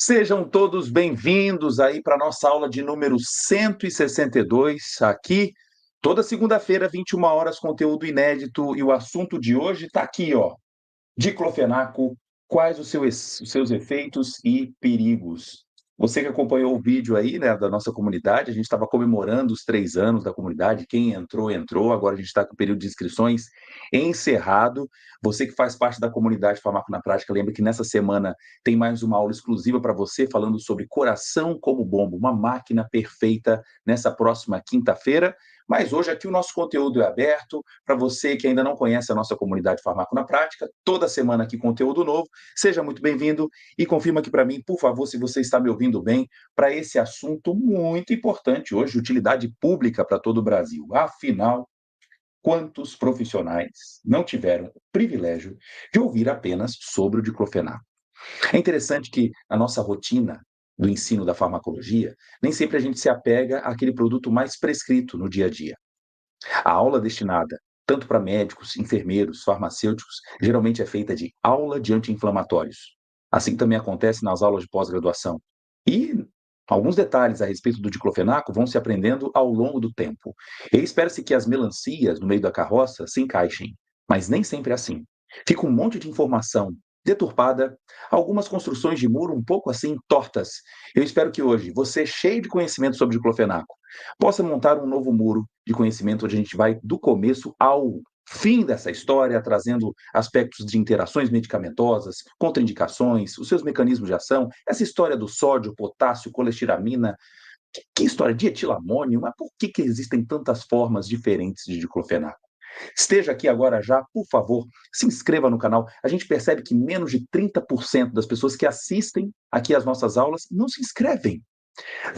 Sejam todos bem-vindos aí para a nossa aula de número 162, aqui, toda segunda-feira, 21 horas, conteúdo inédito, e o assunto de hoje está aqui, ó, diclofenaco, quais os seus efeitos e perigos. Você que acompanhou o vídeo aí, né, da nossa comunidade, a gente estava comemorando os 3 anos da comunidade, quem entrou, entrou, agora a gente está com o período de inscrições encerrado. Você que faz parte da comunidade Farmaco na Prática, lembra que nessa semana tem mais uma aula exclusiva para você, falando sobre coração como bomba, uma máquina perfeita, nessa próxima quinta-feira. Mas hoje aqui o nosso conteúdo é aberto para você que ainda não conhece a nossa comunidade Farmaco na Prática. Toda semana aqui conteúdo novo. Seja muito bem-vindo e confirma aqui para mim, por favor, se você está me ouvindo bem, para esse assunto muito importante hoje, utilidade pública para todo o Brasil. Afinal, quantos profissionais não tiveram o privilégio de ouvir apenas sobre o diclofenaco? É interessante que na nossa rotina do ensino da farmacologia, nem sempre a gente se apega àquele produto mais prescrito no dia a dia. A aula destinada tanto para médicos, enfermeiros, farmacêuticos, geralmente é feita de aula de anti-inflamatórios. Assim também acontece nas aulas de pós-graduação. E alguns detalhes a respeito do diclofenaco vão se aprendendo ao longo do tempo. E espera-se que as melancias no meio da carroça se encaixem, mas nem sempre é assim. Fica um monte de informação deturpada, algumas construções de muro um pouco assim tortas. Eu espero que hoje você, cheio de conhecimento sobre diclofenaco, possa montar um novo muro de conhecimento onde a gente vai do começo ao fim dessa história, trazendo aspectos de interações medicamentosas, contraindicações, os seus mecanismos de ação, essa história do sódio, potássio, colestiramina, que história de etilamônio, mas por que existem tantas formas diferentes de diclofenaco? Esteja aqui agora já, por favor, se inscreva no canal. A gente percebe que menos de 30% das pessoas que assistem aqui às nossas aulas não se inscrevem,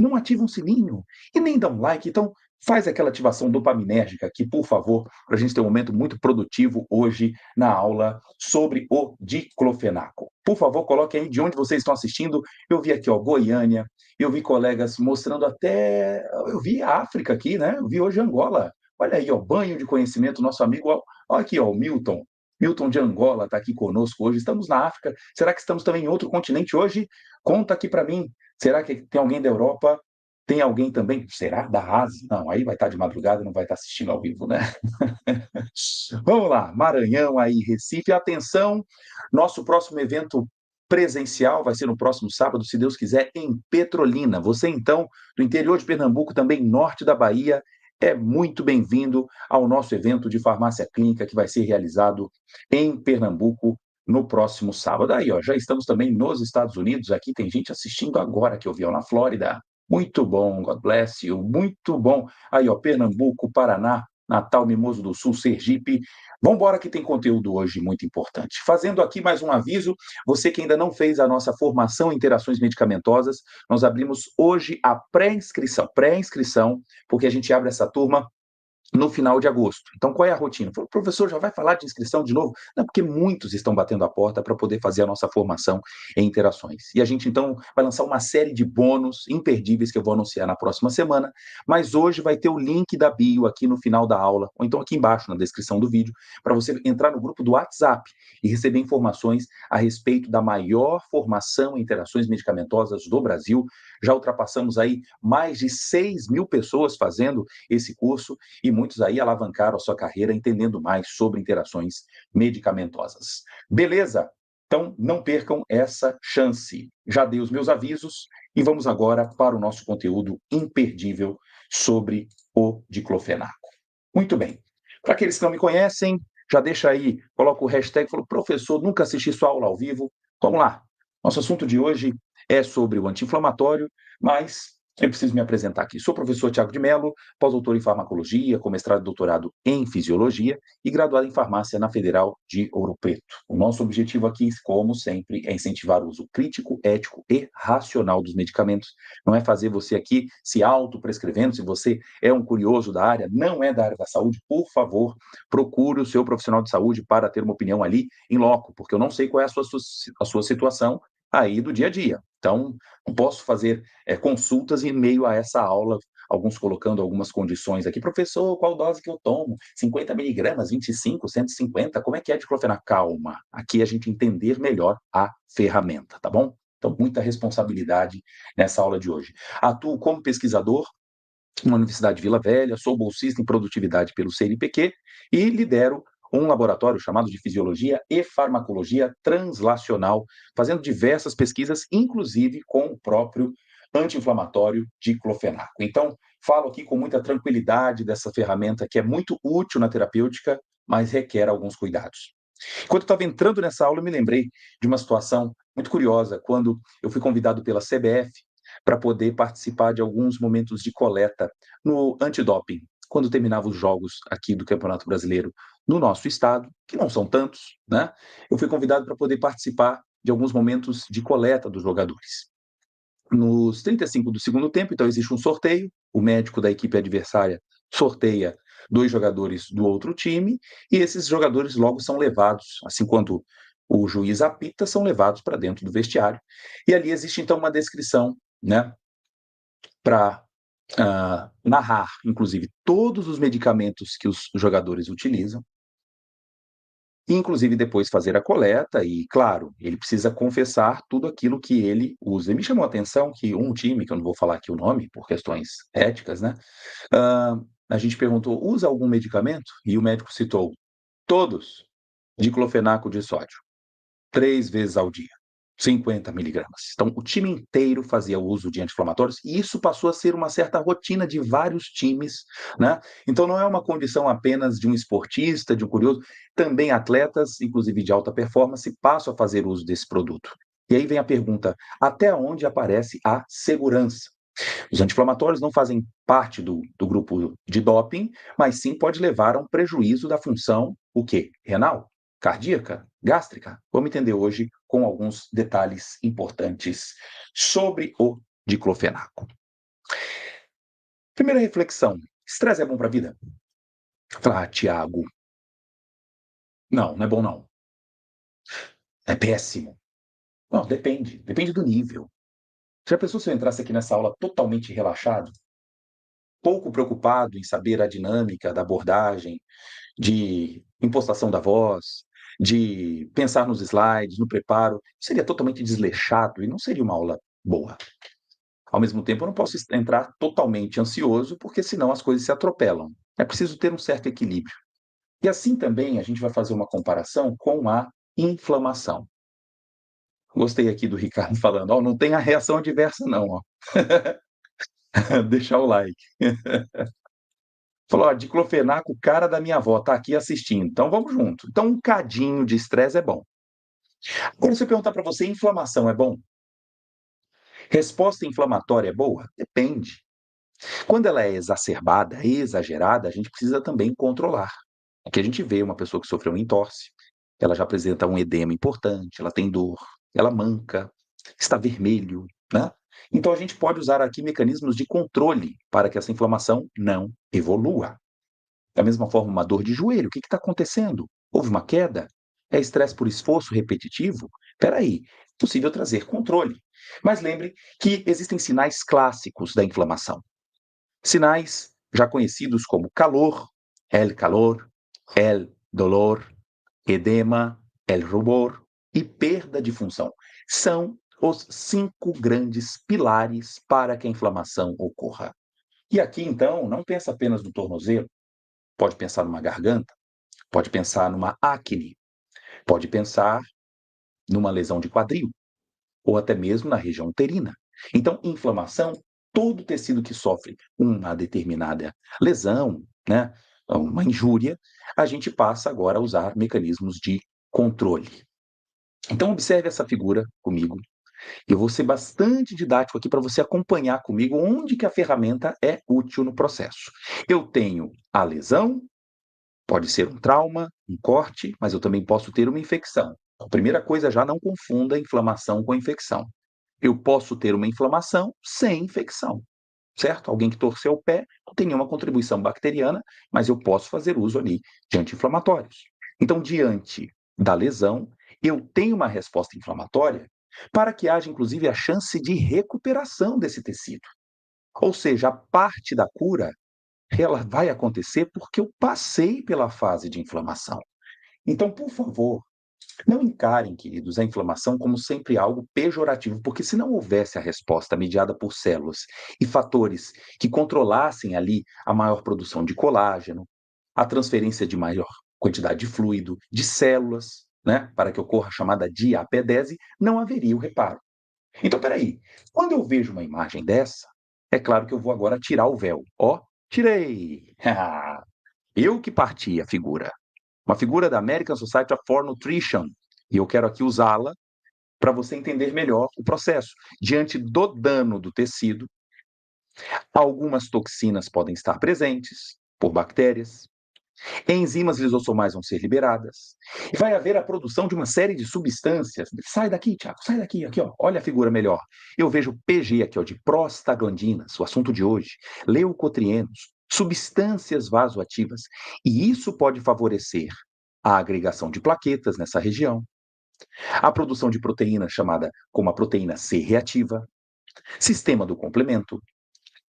não ativam o sininho e nem dão like. Então, faz aquela ativação dopaminérgica aqui, por favor, para a gente ter um momento muito produtivo hoje na aula sobre o diclofenaco. Por favor, coloque aí de onde vocês estão assistindo. Eu vi aqui, ó, Goiânia, eu vi colegas mostrando até... Eu vi a África aqui, né? Eu vi hoje Angola. Olha aí, ó, banho de conhecimento, nosso amigo, ó, aqui, ó, o Milton. Milton de Angola está aqui conosco hoje. Estamos na África. Será que estamos também em outro continente hoje? Conta aqui para mim. Será que tem alguém da Europa? Tem alguém também? Será? Da Ásia? Não, aí vai estar de madrugada, não vai estar assistindo ao vivo, né? Vamos lá, Maranhão aí, Recife. Atenção, nosso próximo evento presencial vai ser no próximo sábado, se Deus quiser, em Petrolina. Você, então, do interior de Pernambuco, também norte da Bahia, é muito bem-vindo ao nosso evento de farmácia clínica que vai ser realizado em Pernambuco no próximo sábado. Aí, ó, já estamos também nos Estados Unidos, aqui tem gente assistindo agora que eu vi, ó, na Flórida. Muito bom, God bless you, muito bom. Aí, ó, Pernambuco, Paraná, Natal, Mimoso do Sul, Sergipe. Vamos embora que tem conteúdo hoje muito importante. Fazendo aqui mais um aviso, você que ainda não fez a nossa formação em interações medicamentosas, nós abrimos hoje a pré-inscrição, porque a gente abre essa turma no final de agosto. Então, qual é a rotina? O professor já vai falar de inscrição de novo? Não, porque muitos estão batendo a porta para poder fazer a nossa formação em interações. E a gente, então, vai lançar uma série de bônus imperdíveis que eu vou anunciar na próxima semana, mas hoje vai ter o link da bio aqui no final da aula, ou então aqui embaixo na descrição do vídeo, para você entrar no grupo do WhatsApp e receber informações a respeito da maior formação em interações medicamentosas do Brasil. Já ultrapassamos aí mais de 6.000 pessoas fazendo esse curso, e muitos aí alavancaram a sua carreira entendendo mais sobre interações medicamentosas. Beleza? Então, não percam essa chance. Já dei os meus avisos e vamos agora para o nosso conteúdo imperdível sobre o diclofenaco. Muito bem. Para aqueles que não me conhecem, já deixa aí, coloca o hashtag, fala, professor, nunca assisti sua aula ao vivo. Vamos lá. Nosso assunto de hoje é sobre o anti-inflamatório, mas Eu preciso me apresentar aqui. Sou o professor Tiago de Mello, pós-doutor em farmacologia, com mestrado e doutorado em fisiologia e graduado em farmácia na Federal de Ouro Preto. O nosso objetivo aqui, como sempre, é incentivar o uso crítico, ético e racional dos medicamentos. Não é fazer você aqui se autoprescrevendo. Se você é um curioso da área, não é da área da saúde, por favor, procure o seu profissional de saúde para ter uma opinião ali em loco, porque eu não sei qual é a sua situação aí do dia a dia. Então, não posso fazer consultas em meio a essa aula, alguns colocando algumas condições aqui. Professor, qual dose que eu tomo? 50 miligramas, 25, 150? Como é que é diclofenac? Calma, aqui a gente entender melhor a ferramenta, tá bom? Então, muita responsabilidade nessa aula de hoje. Atuo como pesquisador na Universidade de Vila Velha, sou bolsista em produtividade pelo CNPq e lidero um laboratório chamado de Fisiologia e Farmacologia Translacional, fazendo diversas pesquisas, inclusive com o próprio anti-inflamatório diclofenaco. Então, falo aqui com muita tranquilidade dessa ferramenta que é muito útil na terapêutica, mas requer alguns cuidados. Enquanto eu estava entrando nessa aula, eu me lembrei de uma situação muito curiosa, quando eu fui convidado pela CBF para poder participar de alguns momentos de coleta no antidoping, quando terminavam os jogos aqui do Campeonato Brasileiro no nosso estado, que não são tantos, né? Eu fui convidado para poder participar de alguns momentos de coleta dos jogadores. Nos 35 do segundo tempo, então existe um sorteio, o médico da equipe adversária sorteia dois jogadores do outro time, e esses jogadores logo são levados, assim quando o juiz apita, são levados para dentro do vestiário. E ali existe então uma descrição, né, para narrar, inclusive, todos os medicamentos que os jogadores utilizam, inclusive depois fazer a coleta e, claro, ele precisa confessar tudo aquilo que ele usa. E me chamou a atenção que um time, que eu não vou falar aqui o nome por questões éticas, né, a gente perguntou: "Usa algum medicamento?" E o médico citou: "Todos, diclofenaco de sódio, 3 vezes ao dia, 50 miligramas." Então, o time inteiro fazia uso de anti-inflamatórios e isso passou a ser uma certa rotina de vários times, né? Então, não é uma condição apenas de um esportista, de um curioso, também atletas, inclusive de alta performance, passam a fazer uso desse produto. E aí vem a pergunta: até onde aparece a segurança? Os anti-inflamatórios não fazem parte do grupo de doping, mas sim pode levar a um prejuízo da função, o quê? Renal? Cardíaca? Gástrica? Vamos entender hoje com alguns detalhes importantes sobre o diclofenaco. Primeira reflexão: estresse é bom para a vida? Tiago, não, não é bom não. É péssimo. Não, depende do nível. Já pensou se eu entrasse aqui nessa aula totalmente relaxado, pouco preocupado em saber a dinâmica da abordagem, de impostação da voz, de pensar nos slides, no preparo, seria totalmente desleixado e não seria uma aula boa. Ao mesmo tempo, eu não posso entrar totalmente ansioso, porque senão as coisas se atropelam. É preciso ter um certo equilíbrio. E assim também a gente vai fazer uma comparação com a inflamação. Gostei aqui do Ricardo falando, ó, não tem a reação adversa não, ó. Deixar o like. Falou: "Ó, diclofenaco, cara da minha avó, tá aqui assistindo, então vamos junto." Então um cadinho de estresse é bom. Agora se eu perguntar para você, inflamação é bom? Resposta inflamatória é boa? Depende. Quando ela é exacerbada, exagerada, a gente precisa também controlar. Aqui a gente vê uma pessoa que sofreu um entorse, ela já apresenta um edema importante, ela tem dor, ela manca, está vermelho, né? Então a gente pode usar aqui mecanismos de controle para que essa inflamação não evolua. Da mesma forma, uma dor de joelho, o que está acontecendo? Houve uma queda? É estresse por esforço repetitivo? Espera aí, é possível trazer controle. Mas lembre que existem sinais clássicos da inflamação. Sinais já conhecidos como calor, el dolor, edema, el rubor e perda de função. São os 5 grandes pilares para que a inflamação ocorra. E aqui, então, não pensa apenas no tornozelo, pode pensar numa garganta, pode pensar numa acne, pode pensar numa lesão de quadril, ou até mesmo na região uterina. Então, inflamação, todo tecido que sofre uma determinada lesão, né, uma injúria, a gente passa agora a usar mecanismos de controle. Então, observe essa figura comigo. Eu vou ser bastante didático aqui para você acompanhar comigo onde que a ferramenta é útil no processo. Eu tenho a lesão, pode ser um trauma, um corte, mas eu também posso ter uma infecção. A primeira coisa, já não confunda inflamação com infecção. Eu posso ter uma inflamação sem infecção, certo? Alguém que torceu o pé não tem nenhuma contribuição bacteriana, mas eu posso fazer uso ali de anti-inflamatórios. Então, diante da lesão, eu tenho uma resposta inflamatória para que haja, inclusive, a chance de recuperação desse tecido. Ou seja, a parte da cura, ela vai acontecer porque eu passei pela fase de inflamação. Então, por favor, não encarem, queridos, a inflamação como sempre algo pejorativo, porque se não houvesse a resposta mediada por células e fatores que controlassem ali a maior produção de colágeno, a transferência de maior quantidade de fluido, de células, né, para que ocorra a chamada diapedese, não haveria o reparo. Então, peraí, quando eu vejo uma imagem dessa, é claro que eu vou agora tirar o véu. Ó, tirei! Eu que parti a figura. Uma figura da American Society for Nutrition. E eu quero aqui usá-la para você entender melhor o processo. Diante do dano do tecido, algumas toxinas podem estar presentes por bactérias, enzimas lisossomais vão ser liberadas, e vai haver a produção de uma série de substâncias. Sai daqui, Tiago, sai daqui, aqui, ó, olha a figura melhor. Eu vejo PG aqui, ó, de prostaglandinas, o assunto de hoje, leucotrienos, substâncias vasoativas, e isso pode favorecer a agregação de plaquetas nessa região, a produção de proteína chamada como a proteína C reativa, sistema do complemento,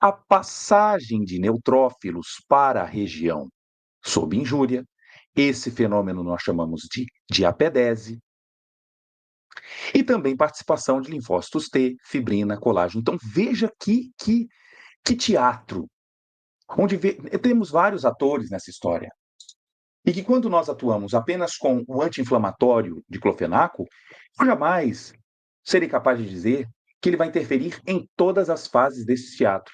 a passagem de neutrófilos para a região sob injúria. Esse fenômeno nós chamamos de diapedese. E também participação de linfócitos T, fibrina, colágeno. Então veja que teatro, onde temos vários atores nessa história. E que quando nós atuamos apenas com o anti-inflamatório diclofenaco, eu jamais serei capaz de dizer que ele vai interferir em todas as fases desse teatro.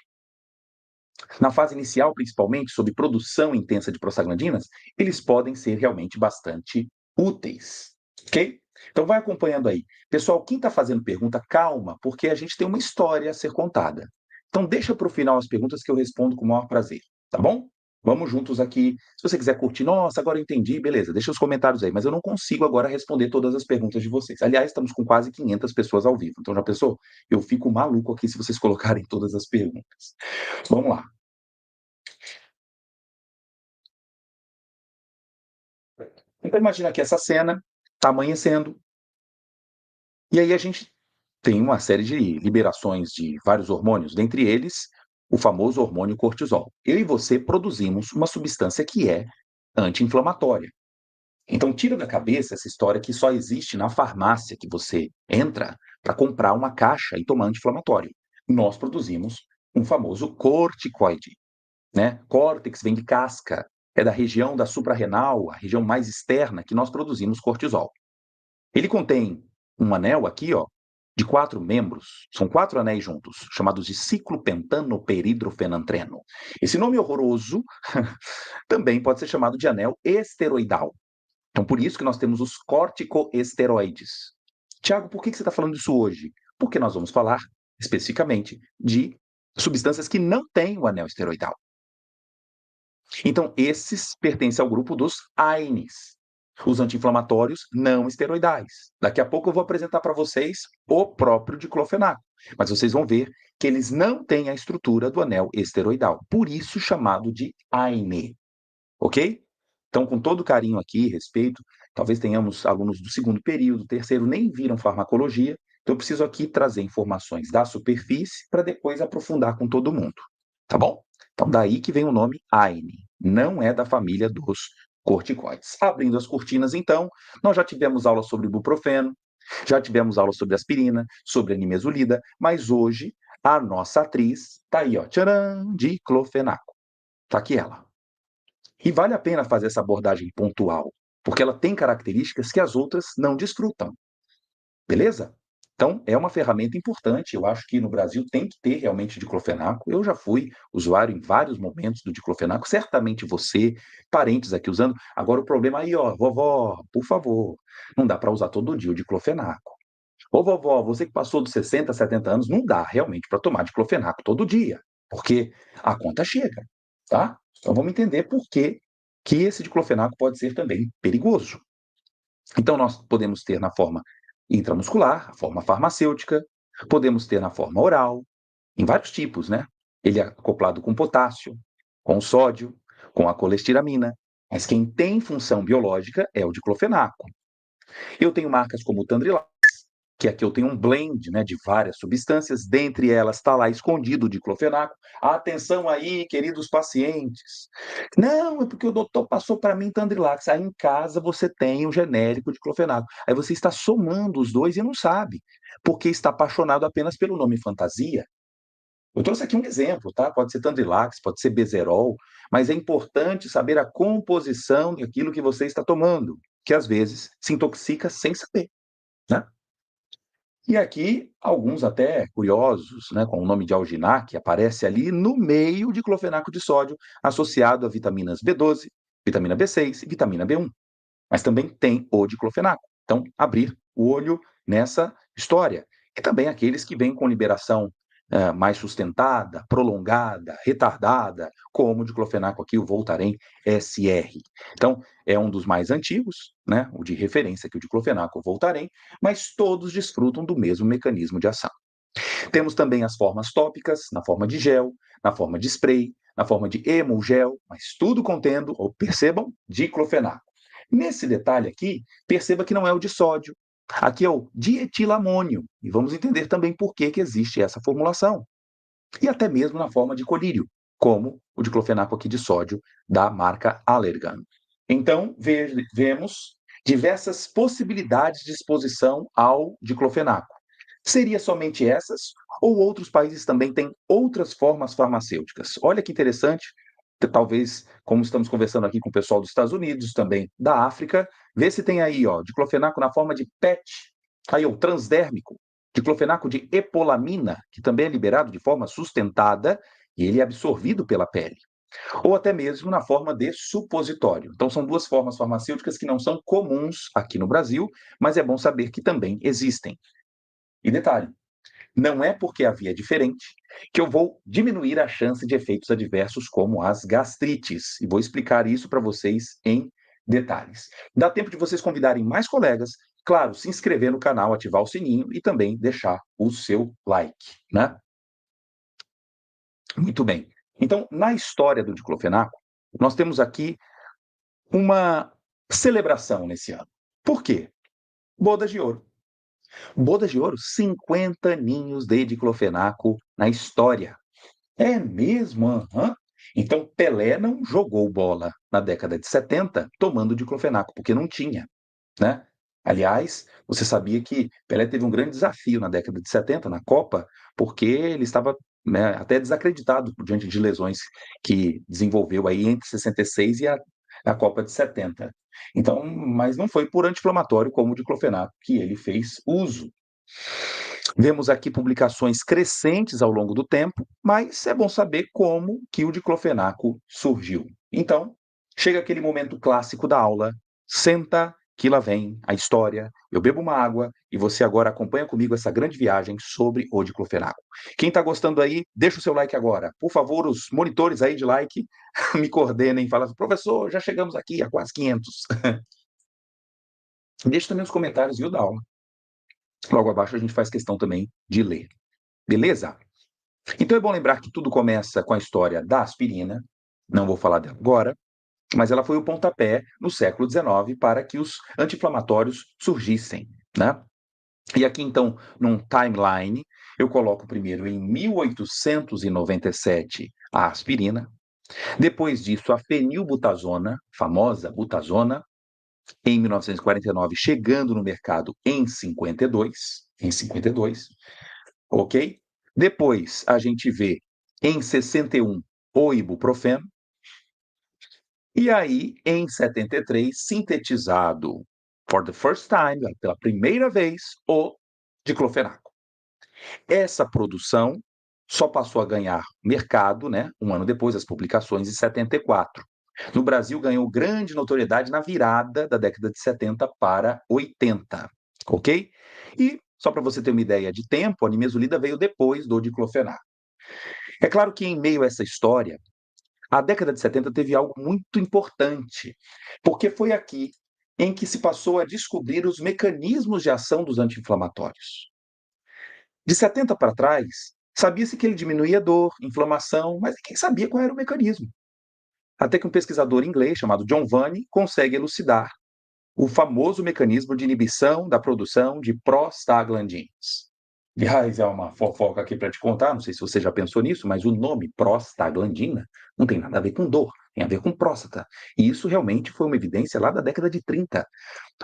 Na fase inicial, principalmente, sob produção intensa de prostaglandinas, eles podem ser realmente bastante úteis, ok? Então vai acompanhando aí. Pessoal, quem está fazendo pergunta, calma, porque a gente tem uma história a ser contada. Então deixa para o final as perguntas que eu respondo com o maior prazer, tá bom? Vamos juntos aqui. Se você quiser curtir, nossa, agora eu entendi, beleza, deixa os comentários aí, mas eu não consigo agora responder todas as perguntas de vocês. Aliás, estamos com quase 500 pessoas ao vivo, então já pensou? Eu fico maluco aqui se vocês colocarem todas as perguntas. Vamos lá. Então imagina que essa cena está amanhecendo, e aí a gente tem uma série de liberações de vários hormônios, dentre eles o famoso hormônio cortisol. Eu e você produzimos uma substância que é anti-inflamatória. Então tira da cabeça essa história que só existe na farmácia que você entra para comprar uma caixa e tomar anti-inflamatório. Nós produzimos um famoso corticoide, né? Córtex vem de casca, é da região da suprarrenal, a região mais externa, que nós produzimos cortisol. Ele contém um anel aqui, ó, de 4 membros, são 4 anéis juntos, chamados de ciclopentanoperidrofenantreno. Esse nome horroroso também pode ser chamado de anel esteroidal. Então, por isso que nós temos os corticoesteroides. Tiago, por que você está falando isso hoje? Porque nós vamos falar especificamente de substâncias que não têm o anel esteroidal. Então, esses pertencem ao grupo dos AINES, os anti-inflamatórios não esteroidais. Daqui a pouco eu vou apresentar para vocês o próprio diclofenaco, mas vocês vão ver que eles não têm a estrutura do anel esteroidal, por isso chamado de AINE, ok? Então, com todo carinho aqui, respeito, talvez tenhamos alunos do segundo período, terceiro, nem viram farmacologia, então eu preciso aqui trazer informações da superfície para depois aprofundar com todo mundo, tá bom? Então, daí que vem o nome AINE, não é da família dos corticoides. Abrindo as cortinas, então, nós já tivemos aula sobre ibuprofeno, já tivemos aula sobre aspirina, sobre nimesulida, mas hoje a nossa atriz está aí, ó, tcharam, diclofenaco. Está aqui ela. E vale a pena fazer essa abordagem pontual, porque ela tem características que as outras não desfrutam. Beleza? Então, é uma ferramenta importante. Eu acho que no Brasil tem que ter realmente diclofenaco. Eu já fui usuário em vários momentos do diclofenaco. Certamente você, parentes aqui usando. Agora, o problema aí, ó, vovó, por favor, não dá para usar todo dia o diclofenaco. Ô, vovó, você que passou dos 60, 70 anos, não dá realmente para tomar diclofenaco todo dia, porque a conta chega, tá? Então vamos entender por que que esse diclofenaco pode ser também perigoso. Então nós podemos ter na forma intramuscular, a forma farmacêutica, podemos ter na forma oral, em vários tipos, né? Ele é acoplado com potássio, com sódio, com a colestiramina, mas quem tem função biológica é o diclofenaco. Eu tenho marcas como o Tandrilax, que aqui eu tenho um blend, né, de várias substâncias, dentre elas está lá escondido o diclofenaco. Atenção aí, queridos pacientes. Não, é porque o doutor passou para mim Tandrilax. Aí em casa você tem o genérico diclofenaco. Aí você está somando os dois e não sabe, porque está apaixonado apenas pelo nome fantasia. Eu trouxe aqui um exemplo, tá? Pode ser Tandrilax, pode ser Bezerol, mas é importante saber a composição daquilo que você está tomando, que às vezes se intoxica sem saber, né? E aqui, alguns até curiosos, né, com o nome de alginac, aparece ali no meio de clofenaco de sódio, associado a vitaminas B12, vitamina B6 e vitamina B1. Mas também tem o diclofenaco. Então, abrir o olho nessa história. E também aqueles que vêm com liberação mais sustentada, prolongada, retardada, como o diclofenaco aqui, o Voltaren SR. Então, é um dos mais antigos, né, o de referência aqui, o diclofenaco, o Voltaren, mas todos desfrutam do mesmo mecanismo de ação. Temos também as formas tópicas, na forma de gel, na forma de spray, na forma de hemogel, mas tudo contendo, ou percebam, diclofenaco. Nesse detalhe aqui, perceba que não é o de sódio. Aqui é o dietilamônio. E vamos entender também por que existe essa formulação. E até mesmo na forma de colírio, como o diclofenaco aqui de sódio da marca Allergan. Então, vemos diversas possibilidades de exposição ao diclofenaco. Seria somente essas? Ou outros países também têm outras formas farmacêuticas? Olha que interessante, talvez, como estamos conversando aqui com o pessoal dos Estados Unidos, também da África, vê se tem aí, ó, diclofenaco na forma de PET, aí o transdérmico, diclofenaco de epolamina, que também é liberado de forma sustentada e ele é absorvido pela pele. Ou até mesmo na forma de supositório. Então, são duas formas farmacêuticas que não são comuns aqui no Brasil, mas é bom saber que também existem. E detalhe, não é porque a via é diferente que eu vou diminuir a chance de efeitos adversos como as gastrites. E vou explicar isso para vocês em detalhes. Dá tempo de vocês convidarem mais colegas, claro, se inscrever no canal, ativar o sininho e também deixar o seu like, né? Muito bem. Então, na história do diclofenaco, nós temos aqui uma celebração nesse ano. Por quê? Bodas de ouro. Bodas de ouro, 50 aninhos de diclofenaco na história. É mesmo? Aham. Então, Pelé não jogou bola na década de 70 tomando diclofenaco, porque não tinha, né? Aliás, você sabia que Pelé teve um grande desafio na década de 70, na Copa, porque ele estava, né, até desacreditado diante de lesões que desenvolveu aí entre 66 e a Copa de 70. Então, mas não foi por anti-inflamatório como o diclofenaco que ele fez uso. Vemos aqui publicações crescentes ao longo do tempo, mas é bom saber como que o diclofenaco surgiu. Então, chega aquele momento clássico da aula, senta que lá vem a história, eu bebo uma água e você agora acompanha comigo essa grande viagem sobre o diclofenaco. Quem está gostando aí, deixa o seu like agora. Por favor, os monitores aí de like me coordenem, falam, professor, já chegamos aqui a quase 500. Deixa também os comentários, viu, da aula. Logo abaixo a gente faz questão também de ler. Beleza? Então é bom lembrar que tudo começa com a história da aspirina, não vou falar dela agora, mas ela foi o pontapé no século XIX para que os anti-inflamatórios surgissem, né? E aqui então, num timeline, eu coloco primeiro em 1897 a aspirina, depois disso a fenilbutazona, famosa butazona, em 1949, chegando no mercado em 52, ok? Depois a gente vê em 61 o ibuprofeno, e aí em 73, sintetizado for the first time, pela primeira vez, o diclofenaco. Essa produção só passou a ganhar mercado, né, um ano depois das publicações, em 74. No Brasil, ganhou grande notoriedade na virada da década de 70 para 80, ok? E Só para você ter uma ideia de tempo, a nimesulida veio depois do diclofenaco. É claro que em meio a essa história, a década de 70 teve algo muito importante, porque foi aqui em que se passou a descobrir os mecanismos de ação dos anti-inflamatórios. De 70 para trás, sabia-se que ele diminuía dor, inflamação, mas ninguém sabia qual era o mecanismo. Até que um pesquisador inglês chamado John Vane consegue elucidar o famoso mecanismo de inibição da produção de prostaglandinas. Aliás, é uma fofoca aqui para te contar, não sei se você já pensou nisso, mas o nome prostaglandina não tem nada a ver com dor, tem a ver com próstata. E isso realmente foi uma evidência lá da década de 30,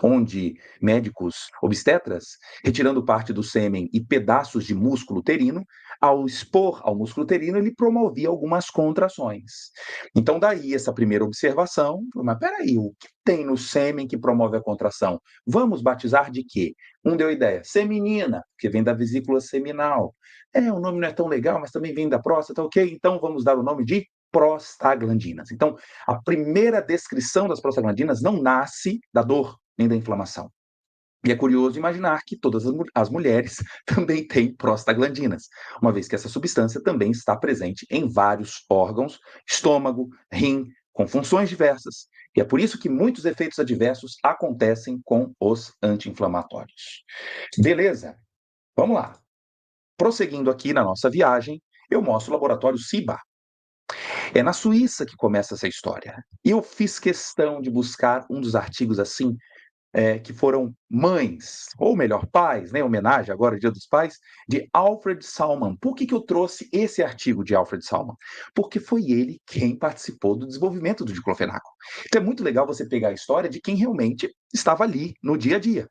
onde médicos obstetras, retirando parte do sêmen e pedaços de músculo uterino, ao expor ao músculo uterino, ele promovia algumas contrações. Então, daí essa primeira observação, mas peraí, o que tem no sêmen que promove a contração? Vamos batizar de quê? Um deu ideia, seminina, que vem da vesícula seminal. O nome não é tão legal, mas também vem da próstata, ok? Então vamos dar o nome de prostaglandinas. Então, a primeira descrição das prostaglandinas não nasce da dor nem da inflamação. E é curioso imaginar que todas as mulheres também têm prostaglandinas, uma vez que essa substância também está presente em vários órgãos, estômago, rim, com funções diversas. E é por isso que muitos efeitos adversos acontecem com os anti-inflamatórios. Beleza, vamos lá. Prosseguindo aqui na nossa viagem, eu mostro o laboratório Ciba. É na Suíça que começa essa história. E eu fiz questão de buscar um dos artigos assim, que foram mães, ou melhor, pais, né, homenagem agora, Dia dos Pais, de Alfred Salman. Por que eu trouxe esse artigo de Alfred Salman? Porque foi ele quem participou do desenvolvimento do diclofenaco. Então é muito legal você pegar a história de quem realmente estava ali no dia a dia.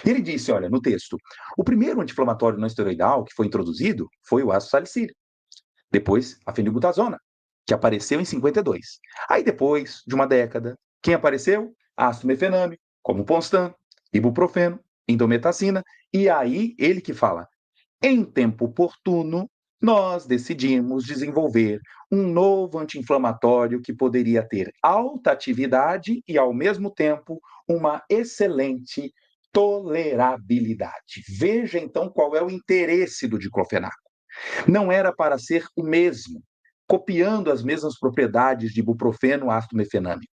E ele disse, olha, no texto, o primeiro anti-inflamatório não esteroidal que foi introduzido foi o ácido salicílico. Depois, a fenilbutazona, que apareceu em 52. Aí depois de uma década, quem apareceu? Ácido mefenâmico, como Ponstan, ibuprofeno, indometacina, e aí ele que fala, em tempo oportuno, nós decidimos desenvolver um novo anti-inflamatório que poderia ter alta atividade e, ao mesmo tempo, uma excelente tolerabilidade. Veja, então, qual é o interesse do diclofenaco. Não era para ser o mesmo, copiando as mesmas propriedades de ibuprofeno ácido mefenâmico.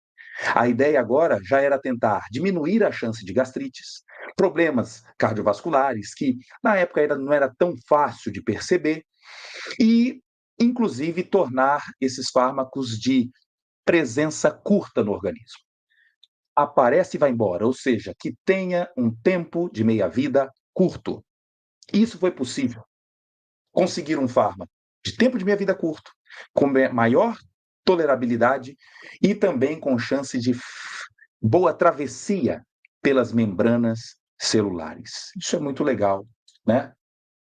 A ideia agora já era tentar diminuir a chance de gastrites, problemas cardiovasculares, que na época não era tão fácil de perceber, e, inclusive, tornar esses fármacos de presença curta no organismo. Aparece e vai embora, ou seja, que tenha um tempo de meia-vida curto. Isso foi possível. Conseguir um fármaco de tempo de meia-vida curto, com maior tolerabilidade e também com chance de boa travessia pelas membranas celulares. Isso é muito legal, né?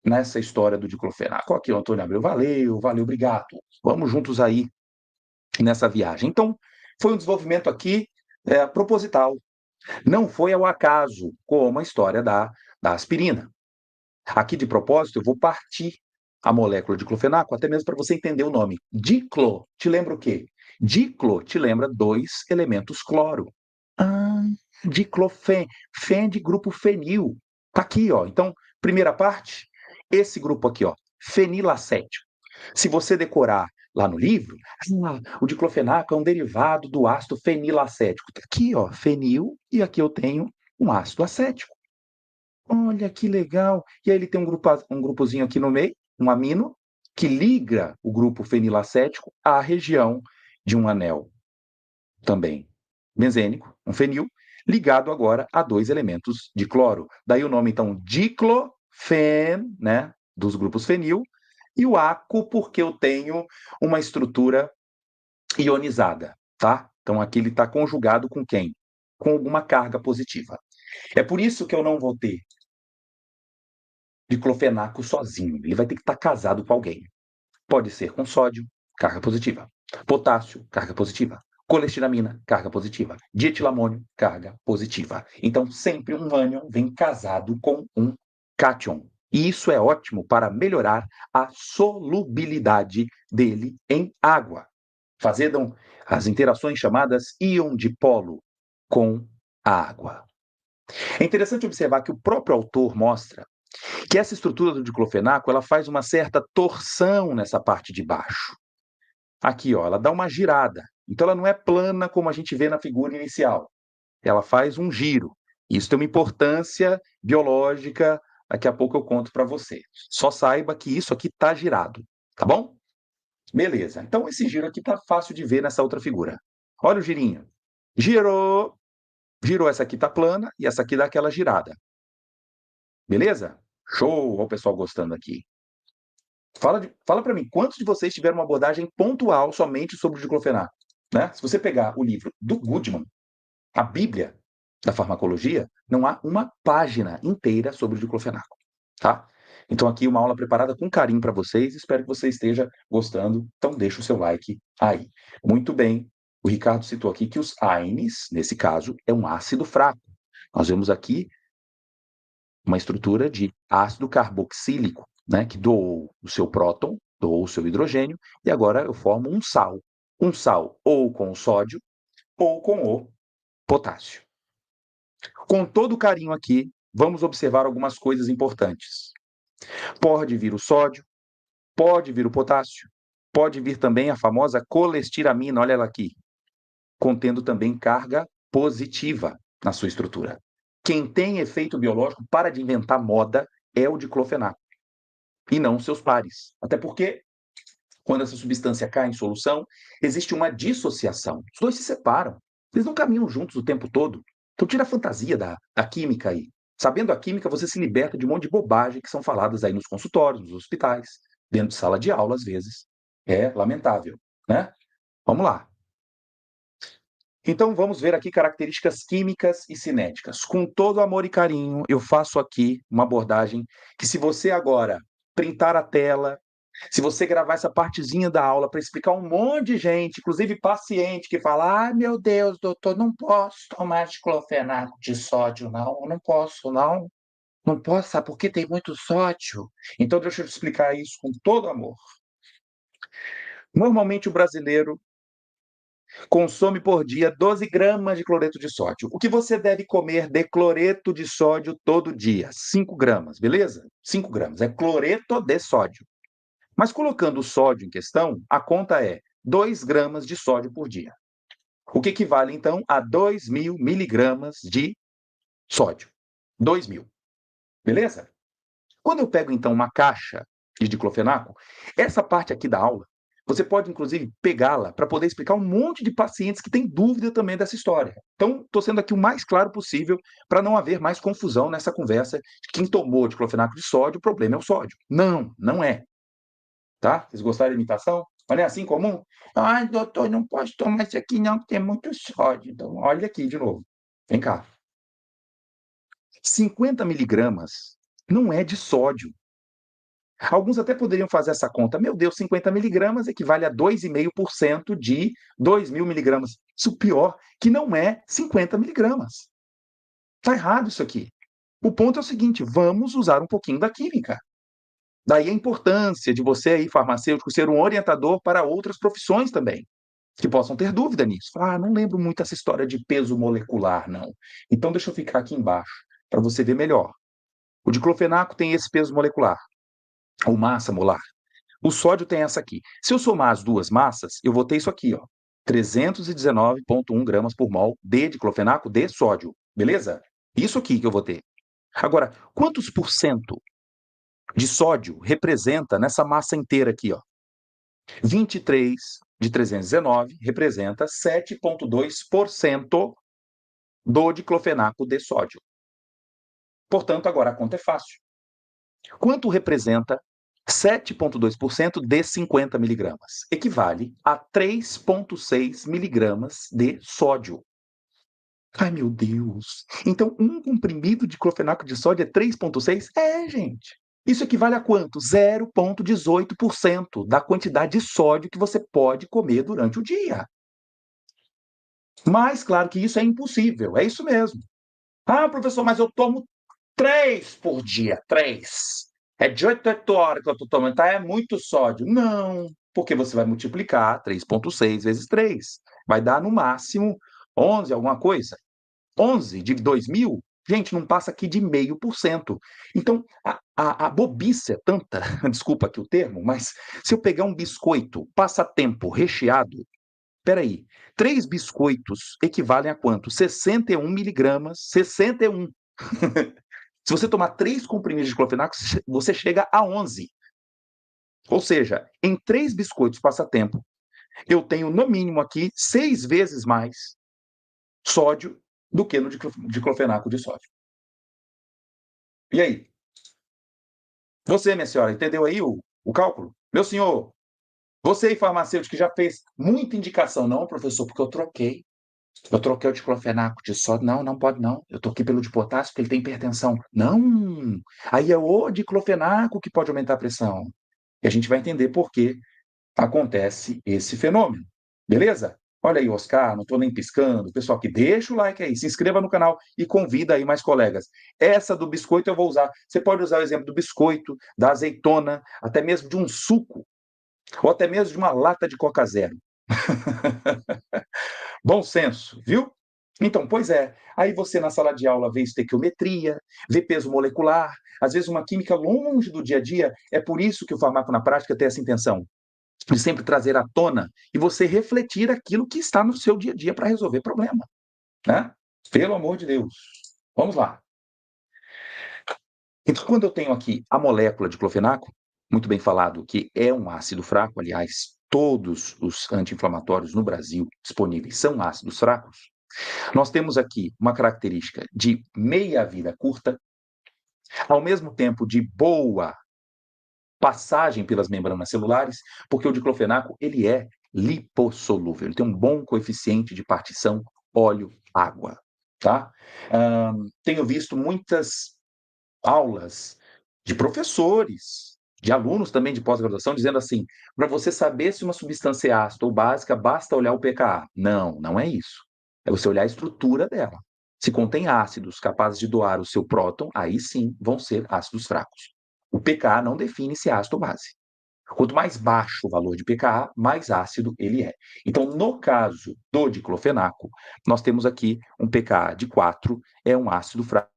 Nessa história do diclofenaco. Aqui, o Antônio Abreu, valeu, obrigado. Vamos juntos aí nessa viagem. Então, foi um desenvolvimento aqui proposital. Não foi ao acaso, como a história da aspirina. Aqui, de propósito, eu vou partir a molécula de diclofenaco, até mesmo para você entender o nome. Diclo, te lembra o quê? Diclo te lembra dois elementos cloro. Ah, diclofen, fen de grupo fenil. Tá aqui, ó. Então, primeira parte, esse grupo aqui, ó, fenilacético. Se você decorar lá no livro, o diclofenaco é um derivado do ácido fenilacético. Tá aqui, ó, fenil, e aqui eu tenho um ácido acético. Olha que legal. E aí ele tem um grupozinho aqui no meio, um amino, que liga o grupo fenilacético à região de um anel também benzênico, um fenil, ligado agora a dois elementos de cloro. Daí o nome, então, diclofen, né, dos grupos fenil, e o aco, porque eu tenho uma estrutura ionizada, tá? Então aqui ele está conjugado com quem? Com alguma carga positiva. É por isso que eu não vou ter diclofenaco sozinho. Ele vai ter que estar casado com alguém. Pode ser com sódio, carga positiva. Potássio, carga positiva. Colestiramina, carga positiva. Dietilamônio, carga positiva. Então, sempre um ânion vem casado com um cátion. E isso é ótimo para melhorar a solubilidade dele em água. Fazendo as interações chamadas íon dipolo com a água. É interessante observar que o próprio autor mostra que essa estrutura do diclofenaco, ela faz uma certa torção nessa parte de baixo. Aqui, ó, ela dá uma girada. Então, ela não é plana como a gente vê na figura inicial. Ela faz um giro. Isso tem uma importância biológica, daqui a pouco eu conto para você. Só saiba que isso aqui está girado, tá bom? Beleza. Então, esse giro aqui está fácil de ver nessa outra figura. Olha o girinho. Girou. Girou, essa aqui está plana e essa aqui dá aquela girada. Beleza? Show! Olha o pessoal gostando aqui. Fala para mim, quantos de vocês tiveram uma abordagem pontual somente sobre o diclofenaco? Né? Se você pegar o livro do Goodman, a Bíblia da farmacologia, não há uma página inteira sobre o diclofenaco, tá? Então aqui uma aula preparada com carinho para vocês, espero que você esteja gostando, então deixa o seu like aí. Muito bem, o Ricardo citou aqui que os AINES, nesse caso, é um ácido fraco. Nós vemos aqui uma estrutura de ácido carboxílico, né, que doou o seu próton, doou o seu hidrogênio, e agora eu formo um sal. Um sal ou com o sódio ou com o potássio. Com todo carinho aqui, vamos observar algumas coisas importantes. Pode vir o sódio, pode vir o potássio, pode vir também a famosa colestiramina, olha ela aqui, contendo também carga positiva na sua estrutura. Quem tem efeito biológico, para de inventar moda, é o diclofenaco, e não seus pares. Até porque, quando essa substância cai em solução, existe uma dissociação. Os dois se separam. Eles não caminham juntos o tempo todo. Então tira a fantasia da química aí. Sabendo a química, você se liberta de um monte de bobagem que são faladas aí nos consultórios, nos hospitais, dentro de sala de aula, às vezes. É lamentável, né? Vamos lá. Então vamos ver aqui características químicas e cinéticas. Com todo amor e carinho, eu faço aqui uma abordagem que, se você agora printar a tela, se você gravar essa partezinha da aula para explicar um monte de gente, inclusive paciente, que fala: ai meu Deus, doutor, não posso tomar diclofenaco de sódio, não, não posso, não. Não posso, sabe, porque tem muito sódio. Então deixa eu te explicar isso com todo amor. Normalmente o brasileiro consome por dia 12 gramas de cloreto de sódio. O que você deve comer de cloreto de sódio todo dia? 5 gramas, beleza? 5 gramas, é cloreto de sódio. Mas colocando o sódio em questão, a conta é 2 gramas de sódio por dia. O que equivale, então, a 2.000 miligramas de sódio. 2.000, beleza? Quando eu pego, então, uma caixa de diclofenaco, essa parte aqui da aula, você pode, inclusive, pegá-la para poder explicar um monte de pacientes que têm dúvida também dessa história. Então, estou sendo aqui o mais claro possível para não haver mais confusão nessa conversa de quem tomou diclofenaco de sódio, o problema é o sódio. Não, não é. Tá? Vocês gostaram da imitação? Mas não é assim comum? Ai, doutor, não posso tomar isso aqui não, porque é muito sódio. Então, olha aqui de novo. Vem cá. 50 miligramas não é de sódio. Alguns até poderiam fazer essa conta. Meu Deus, 50 miligramas equivale a 2,5% de 2.000 miligramas. Isso pior, que não é 50 miligramas. Está errado isso aqui. O ponto é o seguinte, vamos usar um pouquinho da química. Daí a importância de você aí, farmacêutico, ser um orientador para outras profissões também, que possam ter dúvida nisso. Ah, não lembro muito essa história de peso molecular, não. Então deixa eu ficar aqui embaixo, para você ver melhor. O diclofenaco tem esse peso molecular, ou massa molar. O sódio tem essa aqui. Se eu somar as duas massas, eu vou ter isso aqui, ó. 319,1 gramas por mol de diclofenaco de sódio. Beleza? Isso aqui que eu vou ter. Agora, quantos por cento de sódio representa nessa massa inteira aqui, ó? 23 de 319 representa 7,2% do diclofenaco de sódio. Portanto, agora a conta é fácil. Quanto representa 7,2% de 50 miligramas? Equivale a 3,6 miligramas de sódio. Ai, meu Deus! Então, um comprimido de diclofenaco de sódio é 3,6? É, gente. Isso equivale a quanto? 0,18% da quantidade de sódio que você pode comer durante o dia. Mas, claro que isso é impossível, é isso mesmo. Ah, professor, mas eu tomo 3 por dia, 3. É de 8 a 8 horas que eu estou tomando, tá? É muito sódio. Não, porque você vai multiplicar 3,6 vezes 3. Vai dar, no máximo, 11 alguma coisa. 11 de 2.000 Gente, não passa aqui de 0,5%. Então, a bobice é tanta, desculpa aqui o termo, mas se eu pegar um biscoito passatempo recheado, espera aí, 3 biscoitos equivalem a quanto? 61 miligramas, 61. Se você tomar 3 comprimidos de clofenaco, você chega a 11. Ou seja, em 3 biscoitos passatempo, eu tenho no mínimo aqui 6 vezes mais sódio do que no de diclofenaco de sódio. E aí? Você, minha senhora, entendeu aí o cálculo? Meu senhor, você aí, farmacêutico, que já fez muita indicação, não, professor, porque eu troquei. Eu troquei o diclofenaco de sódio. Não, não pode não. Eu troquei pelo de potássio porque ele tem hipertensão. Não! Aí é o diclofenaco que pode aumentar a pressão. E a gente vai entender por que acontece esse fenômeno. Beleza? Olha aí, Oscar, não estou nem piscando. Pessoal, que deixa o like aí, se inscreva no canal e convida aí mais colegas. Essa do biscoito eu vou usar. Você pode usar o exemplo do biscoito, da azeitona, até mesmo de um suco, ou até mesmo de uma lata de Coca Zero. Bom senso, viu? Então, pois é. Aí você na sala de aula vê estequiometria, vê peso molecular, às vezes uma química longe do dia a dia. É por isso que o farmaco na prática tem essa intenção de sempre trazer à tona e você refletir aquilo que está no seu dia a dia para resolver problema, né? Pelo amor de Deus. Vamos lá. Então, quando eu tenho aqui a molécula de clofenaco, muito bem falado, que é um ácido fraco, aliás, todos os anti-inflamatórios no Brasil disponíveis são ácidos fracos, nós temos aqui uma característica de meia-vida curta, ao mesmo tempo de boa passagem pelas membranas celulares, porque o diclofenaco ele é lipossolúvel, ele tem um bom coeficiente de partição óleo-água, tá? Tenho visto muitas aulas de professores, de alunos também de pós-graduação, dizendo assim: para você saber se uma substância é ácida ou básica, basta olhar o pKa. Não, não é isso. É você olhar a estrutura dela. Se contém ácidos capazes de doar o seu próton, aí sim vão ser ácidos fracos. O pKa não define se é ácido ou base. Quanto mais baixo o valor de pKa, mais ácido ele é. Então, no caso do diclofenaco, nós temos aqui um pKa de 4, é um ácido fraco.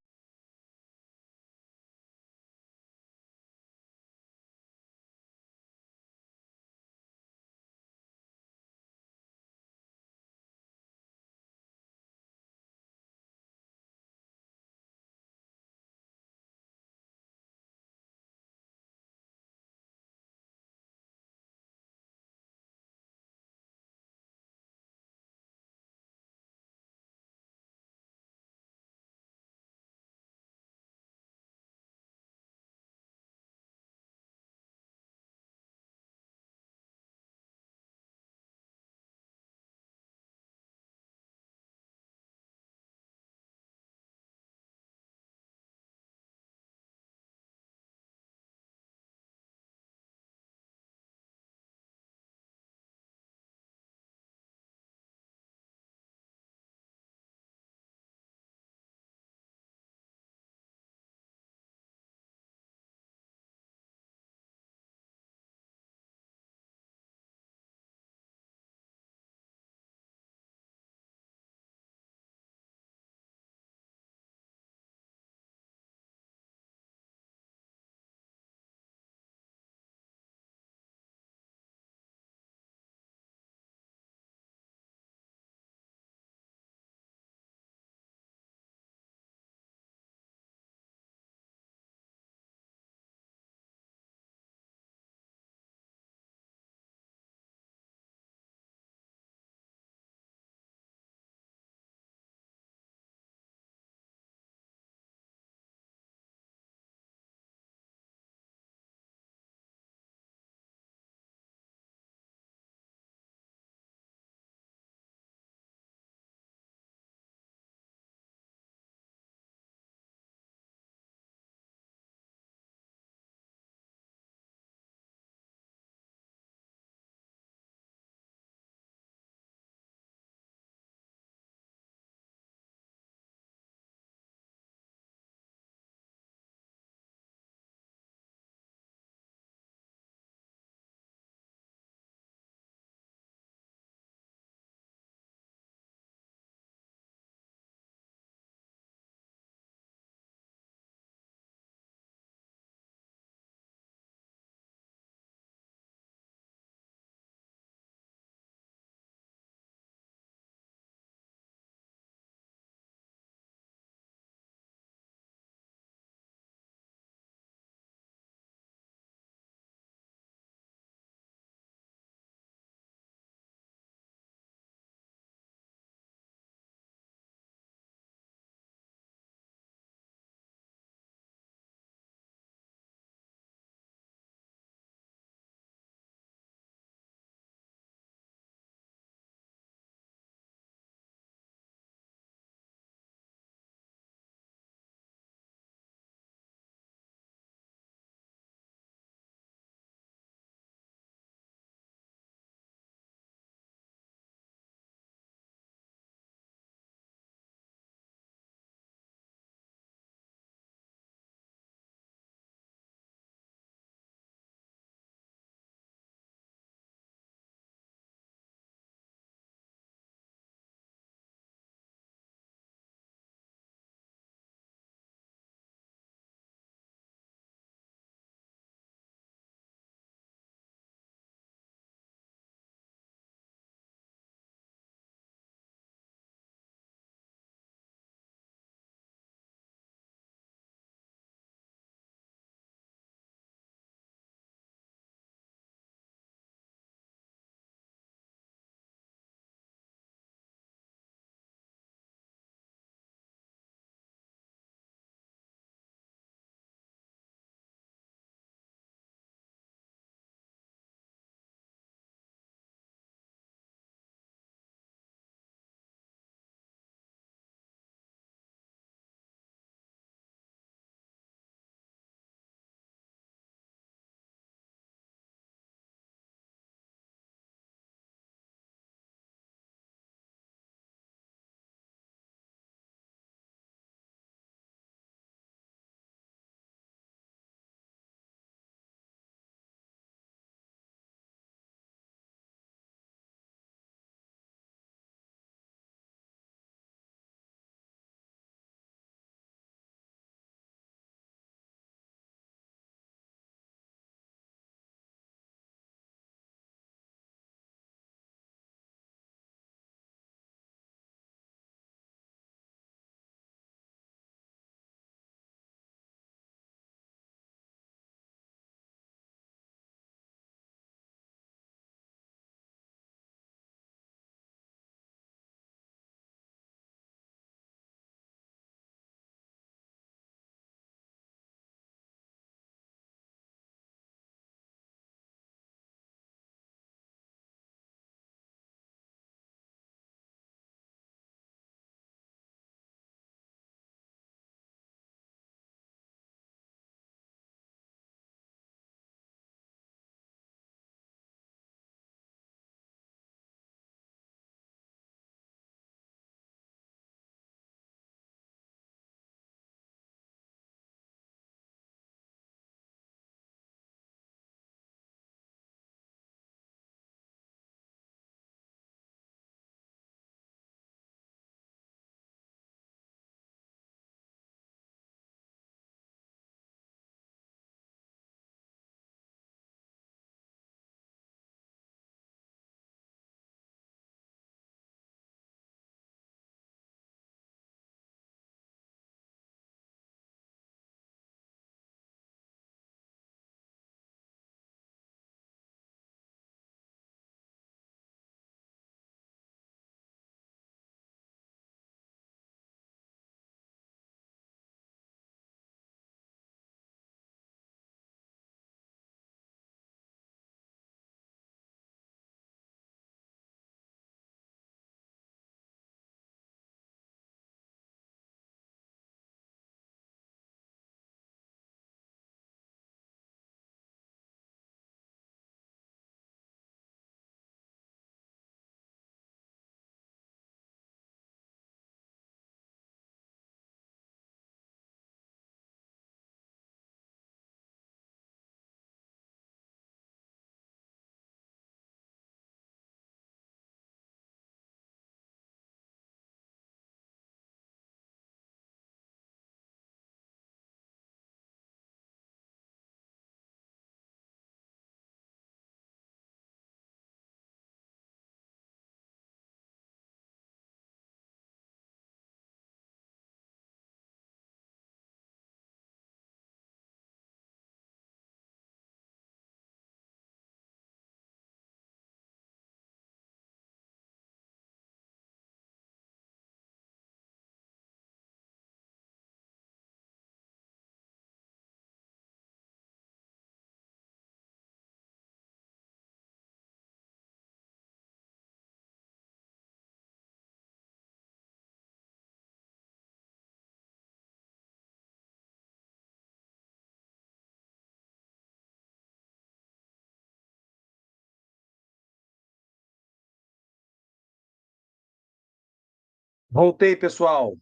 Voltei, pessoal.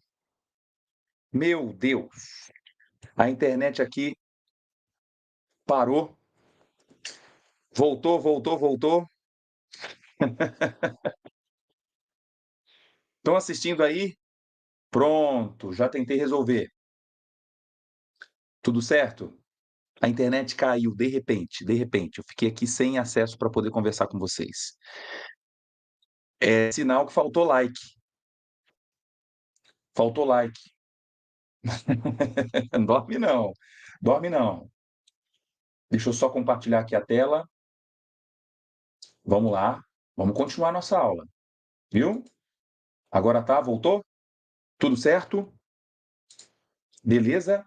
Meu Deus, a internet aqui parou. Voltou. Estão assistindo aí? Pronto, já tentei resolver. Tudo certo? A internet caiu de repente. Eu fiquei aqui sem acesso para poder conversar com vocês. É sinal que faltou like. Faltou like. Dorme não. Dorme não. Deixa eu só compartilhar aqui a tela. Vamos lá. Vamos continuar nossa aula. Viu? Agora tá, voltou? Tudo certo? Beleza?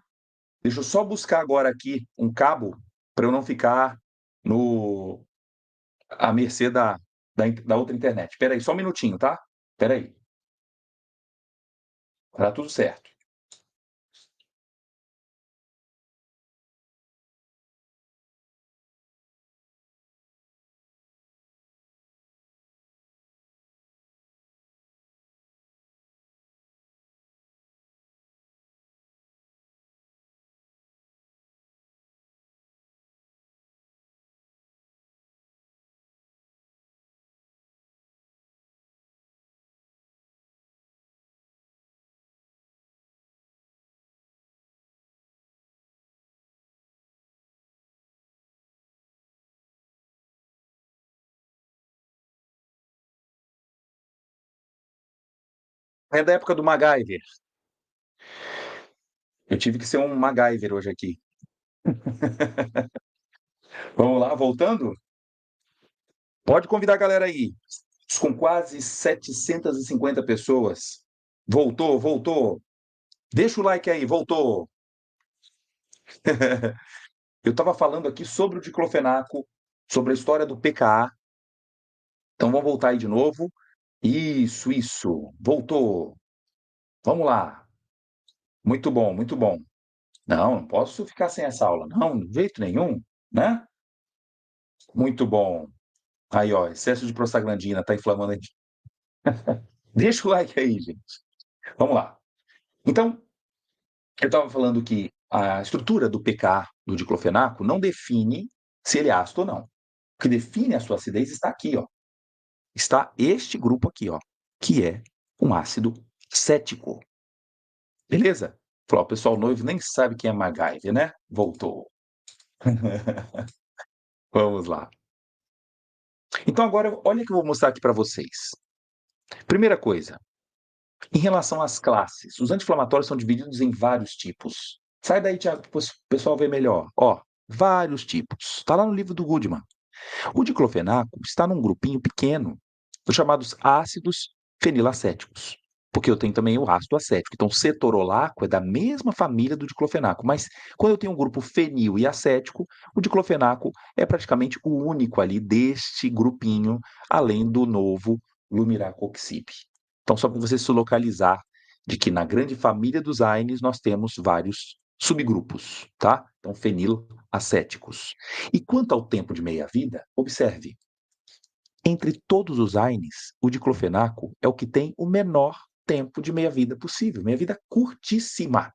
Deixa eu só buscar agora aqui um cabo para eu não ficar no à mercê da outra internet. Espera aí, só um minutinho, tá? Espera aí. Tá tudo certo. É da época do MacGyver. Eu tive que ser um MacGyver hoje aqui. Vamos lá, voltando? Pode convidar a galera aí. Com quase 750 pessoas. Voltou. Deixa o like aí, voltou. Eu estava falando aqui sobre o diclofenaco, sobre a história do PKA. Então vamos voltar aí de novo. Isso. Voltou. Vamos lá. Muito bom, muito bom. Não posso ficar sem essa aula. Não, de jeito nenhum, né? Muito bom. Aí, ó, excesso de prostaglandina, tá inflamando a gente. Deixa o like aí, gente. Vamos lá. Então, eu estava falando que a estrutura do pK, do diclofenaco, não define se ele é ácido ou não. O que define a sua acidez está aqui, ó. Está este grupo aqui, ó, que é um ácido cético. Beleza? Falou, o pessoal noivo nem sabe quem é MacGyver, né? Voltou. Vamos lá. Então agora, olha o que eu vou mostrar aqui para vocês. Primeira coisa, em relação às classes, os anti-inflamatórios são divididos em vários tipos. Sai daí, Thiago, para o pessoal ver melhor. Ó, vários tipos. Está lá no livro do Goodman. O diclofenaco está num grupinho pequeno, os chamados ácidos fenilacéticos, porque eu tenho também o ácido acético. Então, cetorolaco é da mesma família do diclofenaco, mas quando eu tenho um grupo fenil e acético, o diclofenaco é praticamente o único ali deste grupinho, além do novo lumiracoxib. Então, só para você se localizar de que na grande família dos AINES nós temos vários subgrupos, tá? Então, fenilacéticos. E quanto ao tempo de meia-vida, observe, entre todos os AINES, o diclofenaco é o que tem o menor tempo de meia-vida possível, meia-vida curtíssima.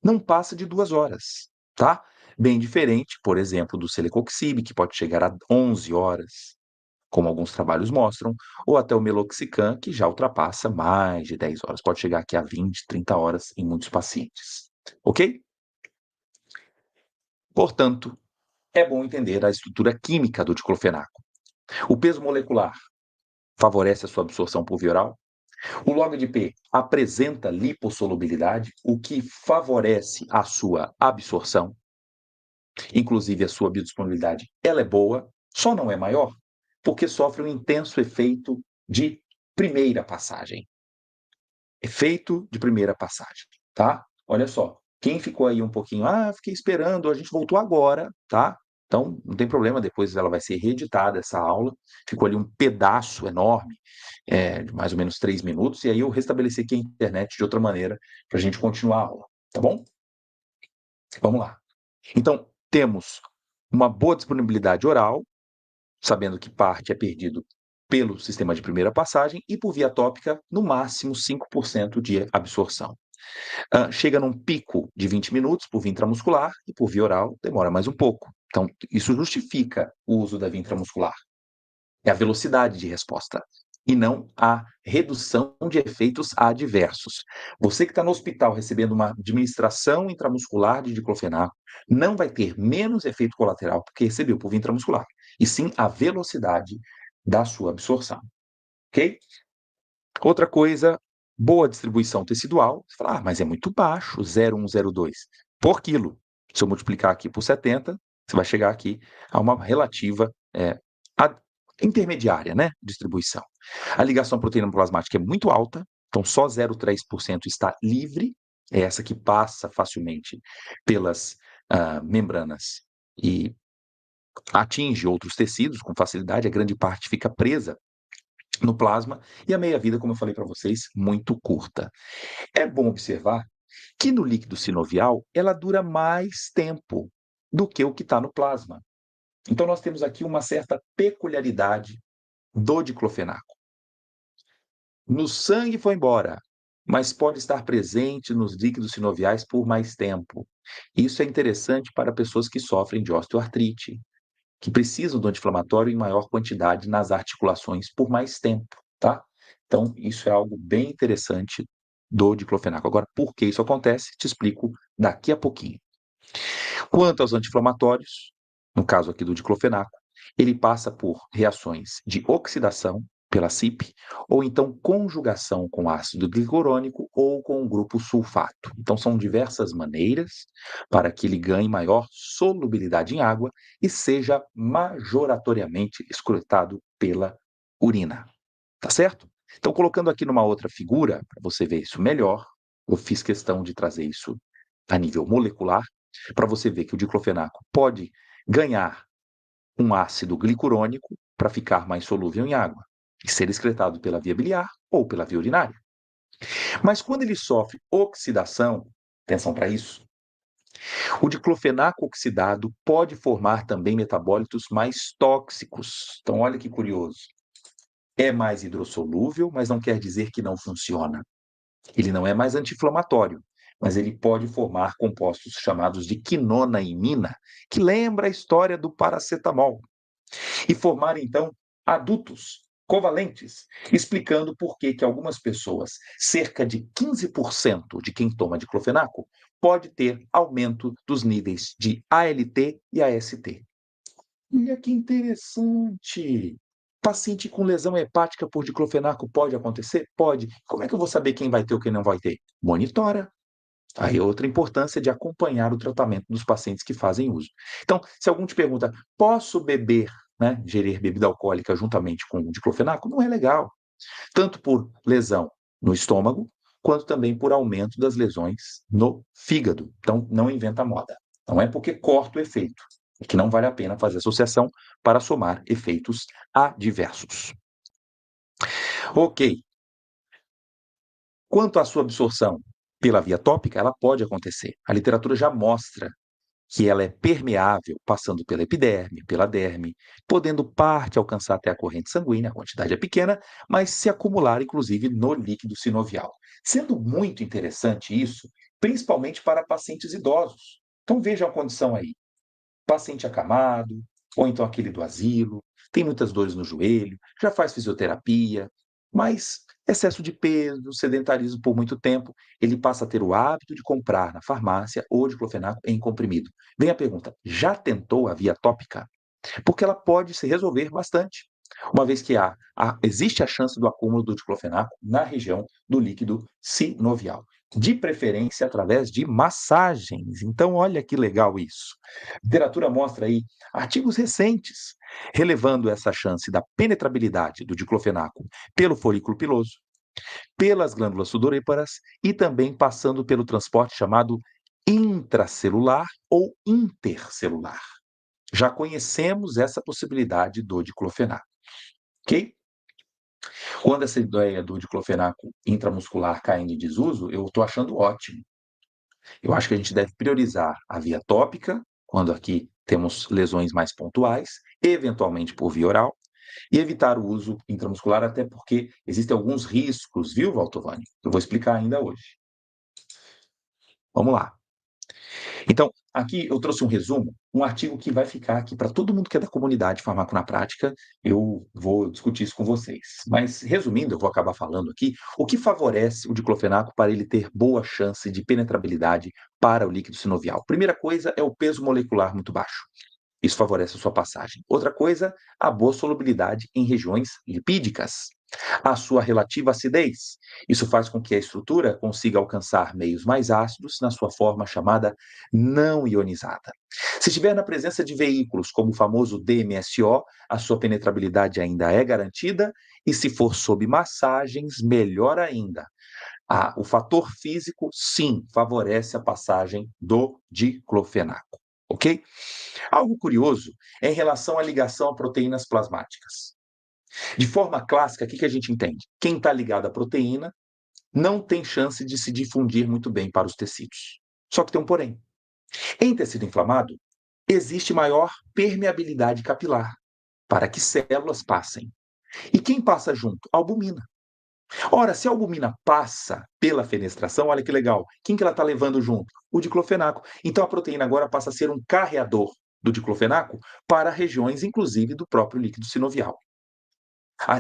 Não passa de 2 horas, tá? Bem diferente, por exemplo, do celecoxib, que pode chegar a 11 horas, como alguns trabalhos mostram, ou até o meloxicam, que já ultrapassa mais de 10 horas, pode chegar aqui a 20, 30 horas em muitos pacientes. Ok? Portanto, é bom entender a estrutura química do diclofenaco. O peso molecular favorece a sua absorção por via oral. O log de P apresenta lipossolubilidade, o que favorece a sua absorção. Inclusive, a sua biodisponibilidade ela é boa, só não é maior, porque sofre um intenso efeito de primeira passagem. Efeito de primeira passagem, tá? Olha só, quem ficou aí um pouquinho, fiquei esperando, a gente voltou agora, tá? Então, não tem problema, depois ela vai ser reeditada, essa aula. Ficou ali um pedaço enorme, de mais ou menos 3 minutos, e aí eu restabeleci aqui a internet de outra maneira para a gente continuar a aula, tá bom? Vamos lá. Então, temos uma boa disponibilidade oral, sabendo que parte é perdido pelo sistema de primeira passagem e por via tópica, no máximo 5% de absorção. Chega num pico de 20 minutos por via intramuscular e por via oral demora mais um pouco. Então, isso justifica o uso da via intramuscular. É a velocidade de resposta e não a redução de efeitos adversos. Você que está no hospital recebendo uma administração intramuscular de diclofenaco não vai ter menos efeito colateral porque recebeu por via intramuscular, e sim a velocidade da sua absorção, ok? Outra coisa, boa distribuição tecidual. Você fala, mas é muito baixo, 0,102 por quilo. Se eu multiplicar aqui por 70, você vai chegar aqui a uma relativa intermediária, né, distribuição. A ligação proteína-plasmática é muito alta, então só 0,3% está livre, é essa que passa facilmente pelas membranas e atinge outros tecidos com facilidade, a grande parte fica presa no plasma, e a meia-vida, como eu falei para vocês, muito curta. É bom observar que no líquido sinovial ela dura mais tempo do que o que está no plasma. Então nós temos aqui uma certa peculiaridade do diclofenaco. No sangue foi embora, mas pode estar presente nos líquidos sinoviais por mais tempo. Isso é interessante para pessoas que sofrem de osteoartrite, que precisam do anti-inflamatório em maior quantidade nas articulações por mais tempo, tá? Então, isso é algo bem interessante do diclofenaco. Agora, por que isso acontece? Te explico daqui a pouquinho. Quanto aos anti-inflamatórios, no caso aqui do diclofenaco, ele passa por reações de oxidação pela CYP, ou então conjugação com ácido glicurônico ou com o grupo sulfato. Então, são diversas maneiras para que ele ganhe maior solubilidade em água e seja majoratoriamente excretado pela urina. Tá certo? Então, colocando aqui numa outra figura, para você ver isso melhor, eu fiz questão de trazer isso a nível molecular, para você ver que o diclofenaco pode ganhar um ácido glicurônico para ficar mais solúvel em água e ser excretado pela via biliar ou pela via urinária. Mas quando ele sofre oxidação, atenção para isso, o diclofenaco oxidado pode formar também metabólitos mais tóxicos. Então, olha que curioso. É mais hidrossolúvel, mas não quer dizer que não funciona. Ele não é mais anti-inflamatório, mas ele pode formar compostos chamados de quinona e imina, que lembra a história do paracetamol, e formar, então, adultos covalentes, explicando por que algumas pessoas, cerca de 15% de quem toma diclofenaco, pode ter aumento dos níveis de ALT e AST. Olha que interessante! Paciente com lesão hepática por diclofenaco pode acontecer? Pode. Como é que eu vou saber quem vai ter ou quem não vai ter? Monitora. Aí outra importância de acompanhar o tratamento dos pacientes que fazem uso. Então, se algum te pergunta, posso beber, né, ingerir bebida alcoólica juntamente com o diclofenaco? Não é legal. Tanto por lesão no estômago, quanto também por aumento das lesões no fígado. Então, não inventa moda. Não é porque corta o efeito. É que não vale a pena fazer associação para somar efeitos adversos. Ok. Quanto à sua absorção pela via tópica, ela pode acontecer. A literatura já mostra que ela é permeável, passando pela epiderme, pela derme, podendo parte alcançar até a corrente sanguínea, a quantidade é pequena, mas se acumular, inclusive, no líquido sinovial. Sendo muito interessante isso, principalmente para pacientes idosos. Então veja a condição aí. Paciente acamado, ou então aquele do asilo, tem muitas dores no joelho, já faz fisioterapia, mas excesso de peso, sedentarismo por muito tempo, ele passa a ter o hábito de comprar na farmácia o diclofenaco em comprimido. Vem a pergunta, já tentou a via tópica? Porque ela pode se resolver bastante, uma vez que existe a chance do acúmulo do diclofenaco na região do líquido sinovial, de preferência através de massagens. Então, olha que legal isso. A literatura mostra aí artigos recentes relevando essa chance da penetrabilidade do diclofenaco pelo folículo piloso, pelas glândulas sudoríparas e também passando pelo transporte chamado intracelular ou intercelular. Já conhecemos essa possibilidade do diclofenaco, ok? Quando essa ideia do diclofenaco intramuscular cai em desuso, eu estou achando ótimo. Eu acho que a gente deve priorizar a via tópica, quando aqui temos lesões mais pontuais, eventualmente por via oral, e evitar o uso intramuscular, até porque existem alguns riscos, viu, Valtovani? Eu vou explicar ainda hoje. Vamos lá. Então, aqui eu trouxe um resumo, um artigo que vai ficar aqui para todo mundo que é da comunidade Farmaco na Prática, eu vou discutir isso com vocês. Mas, resumindo, eu vou acabar falando aqui, o que favorece o diclofenaco para ele ter boa chance de penetrabilidade para o líquido sinovial? Primeira coisa é o peso molecular muito baixo. Isso favorece a sua passagem. Outra coisa, a boa solubilidade em regiões lipídicas. A sua relativa acidez. Isso faz com que a estrutura consiga alcançar meios mais ácidos na sua forma chamada não ionizada. Se estiver na presença de veículos como o famoso DMSO, a sua penetrabilidade ainda é garantida, e se for sob massagens, melhor ainda. O fator físico, sim, favorece a passagem do diclofenaco. Ok? Algo curioso é em relação à ligação a proteínas plasmáticas. De forma clássica, o que a gente entende? Quem está ligado à proteína não tem chance de se difundir muito bem para os tecidos. Só que tem um porém. Em tecido inflamado, existe maior permeabilidade capilar para que células passem. E quem passa junto? A albumina. Ora, se a albumina passa pela fenestração, olha que legal. Quem que ela está levando junto? O diclofenaco. Então a proteína agora passa a ser um carreador do diclofenaco para regiões, inclusive, do próprio líquido sinovial.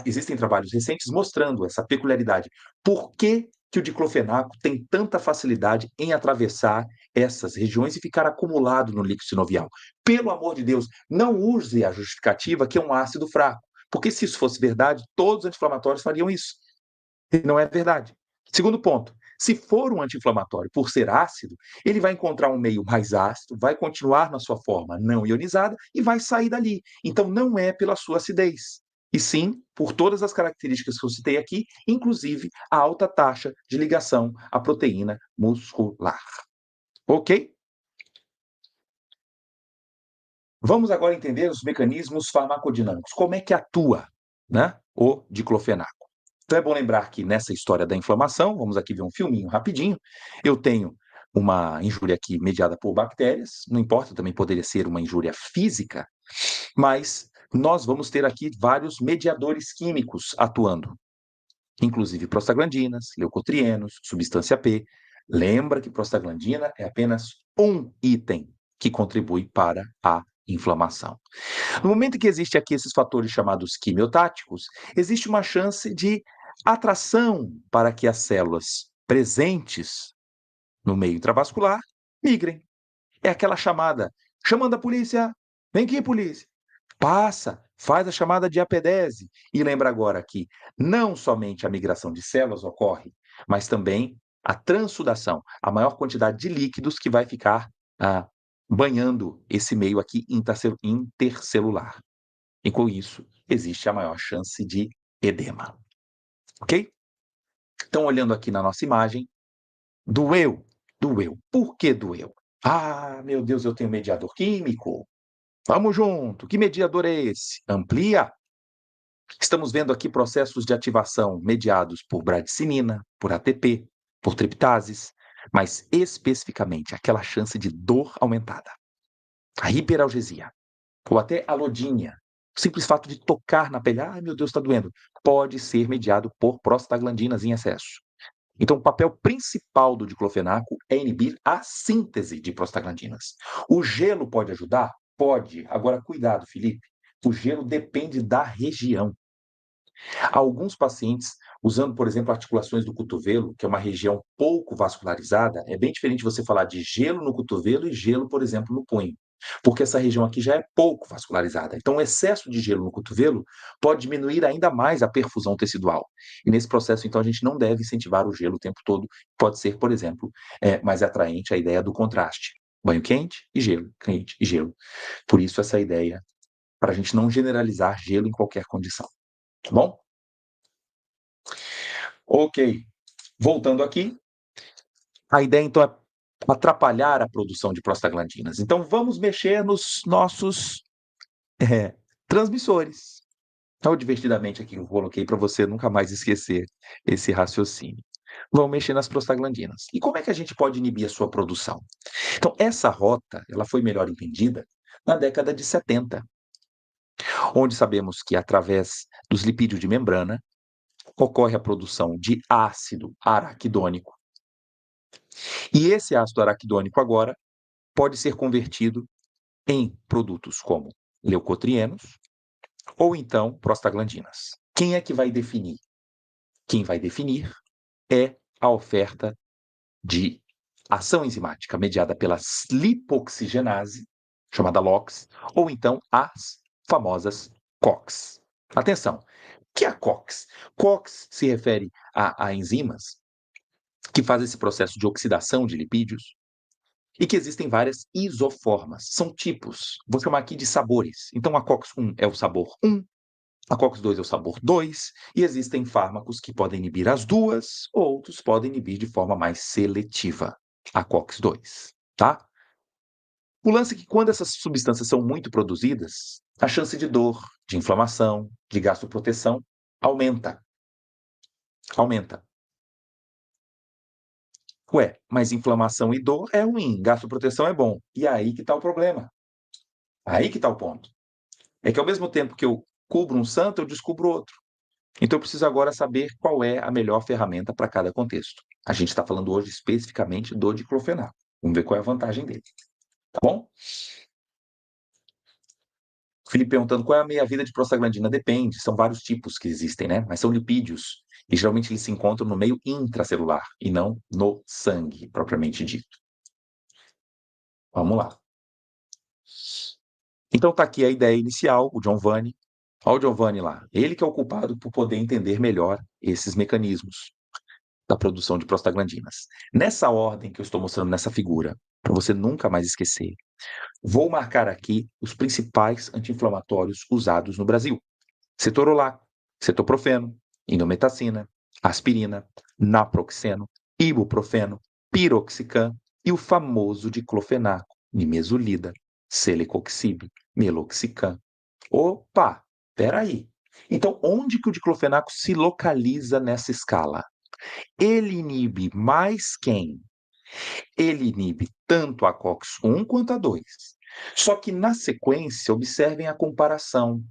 Existem trabalhos recentes mostrando essa peculiaridade. Por que o diclofenaco tem tanta facilidade em atravessar essas regiões e ficar acumulado no líquido sinovial? Pelo amor de Deus, não use a justificativa que é um ácido fraco, porque se isso fosse verdade, todos os anti-inflamatórios fariam isso. E não é verdade. Segundo ponto, se for um anti-inflamatório por ser ácido, ele vai encontrar um meio mais ácido, vai continuar na sua forma não ionizada e vai sair dali. Então não é pela sua acidez, e sim por todas as características que eu citei aqui, inclusive a alta taxa de ligação à proteína muscular. Ok? Vamos agora entender os mecanismos farmacodinâmicos. Como é que atua, né, o diclofenaco? Então é bom lembrar que nessa história da inflamação, vamos aqui ver um filminho rapidinho, eu tenho uma injúria aqui mediada por bactérias, não importa, também poderia ser uma injúria física, mas nós vamos ter aqui vários mediadores químicos atuando, inclusive prostaglandinas, leucotrienos, substância P. Lembra que prostaglandina é apenas um item que contribui para a inflamação. No momento em que existe aqui esses fatores chamados quimiotáticos, existe uma chance de atração para que as células presentes no meio intravascular migrem. É aquela chamada, chamando a polícia, vem aqui polícia, passa, faz a chamada de apedese. E lembra agora que não somente a migração de células ocorre, mas também a transsudação, a maior quantidade de líquidos que vai ficar banhando esse meio aqui intercelular. E com isso, existe a maior chance de edema. Ok? Então, olhando aqui na nossa imagem, doeu, doeu. Por que doeu? Ah, meu Deus, eu tenho mediador químico. Vamos junto. Que mediador é esse? Amplia. Estamos vendo aqui processos de ativação mediados por bradicinina, por ATP, por triptases, mas especificamente aquela chance de dor aumentada. A hiperalgesia, ou até a lodínia, o simples fato de tocar na pele, ai meu Deus, está doendo, pode ser mediado por prostaglandinas em excesso. Então, o papel principal do diclofenaco é inibir a síntese de prostaglandinas. O gelo pode ajudar? Pode. Agora, cuidado, Felipe. O gelo depende da região. Alguns pacientes, usando, por exemplo, articulações do cotovelo, que é uma região pouco vascularizada, é bem diferente você falar de gelo no cotovelo e gelo, por exemplo, no punho, porque essa região aqui já é pouco vascularizada. Então, o excesso de gelo no cotovelo pode diminuir ainda mais a perfusão tecidual. E nesse processo, então, a gente não deve incentivar o gelo o tempo todo. Pode ser, por exemplo, mais atraente a ideia do contraste. Banho quente e gelo, quente e gelo. Por isso, essa ideia, para a gente não generalizar gelo em qualquer condição. Tá bom? Ok. Voltando aqui, a ideia então é atrapalhar a produção de prostaglandinas. Então vamos mexer nos nossos transmissores. Então, divertidamente aqui eu coloquei para você nunca mais esquecer esse raciocínio. Vamos mexer nas prostaglandinas. E como é que a gente pode inibir a sua produção? Então, essa rota ela foi melhor entendida na década de 70. onde sabemos que através dos lipídios de membrana ocorre a produção de ácido araquidônico. E esse ácido araquidônico agora pode ser convertido em produtos como leucotrienos ou então prostaglandinas. Quem é que vai definir? Quem vai definir é a oferta de ação enzimática mediada pela lipoxigenase, chamada LOX, ou então as famosas COX. Atenção, o que é a COX? COX se refere a enzimas que fazem esse processo de oxidação de lipídios e que existem várias isoformas, são tipos, vou chamar aqui de sabores. Então a COX-1 é o sabor 1, a COX-2 é o sabor 2, e existem fármacos que podem inibir as duas, outros podem inibir de forma mais seletiva a COX-2, tá? O lance é que quando essas substâncias são muito produzidas, a chance de dor, de inflamação, de gastroproteção aumenta. Aumenta. Ué, mas inflamação e dor é ruim, gastroproteção é bom. E aí que está o problema. Aí que está o ponto. É que ao mesmo tempo que eu cubro um santo, eu descubro outro. Então eu preciso agora saber qual é a melhor ferramenta para cada contexto. A gente está falando hoje especificamente do diclofenaco. Vamos ver qual é a vantagem dele. Tá bom? Felipe perguntando qual é a meia-vida de prostaglandina. Depende, são vários tipos que existem, né? Mas são lipídios. E geralmente eles se encontram no meio intracelular e não no sangue, propriamente dito. Vamos lá. Então tá aqui a ideia inicial, o Giovanni. Olha o Giovanni lá. Ele que é o culpado por poder entender melhor esses mecanismos da produção de prostaglandinas. Nessa ordem que eu estou mostrando nessa figura, para você nunca mais esquecer, vou marcar aqui os principais anti-inflamatórios usados no Brasil. Cetorolac, cetoprofeno, indometacina, aspirina, naproxeno, ibuprofeno, piroxicam e o famoso diclofenaco, nimesulida, celecoxib, meloxicam. Opa, peraí. Então, onde que o diclofenaco se localiza nessa escala? Ele inibe mais quem? Ele inibe tanto a COX-1 quanto a 2. Só que na sequência, observem a comparação.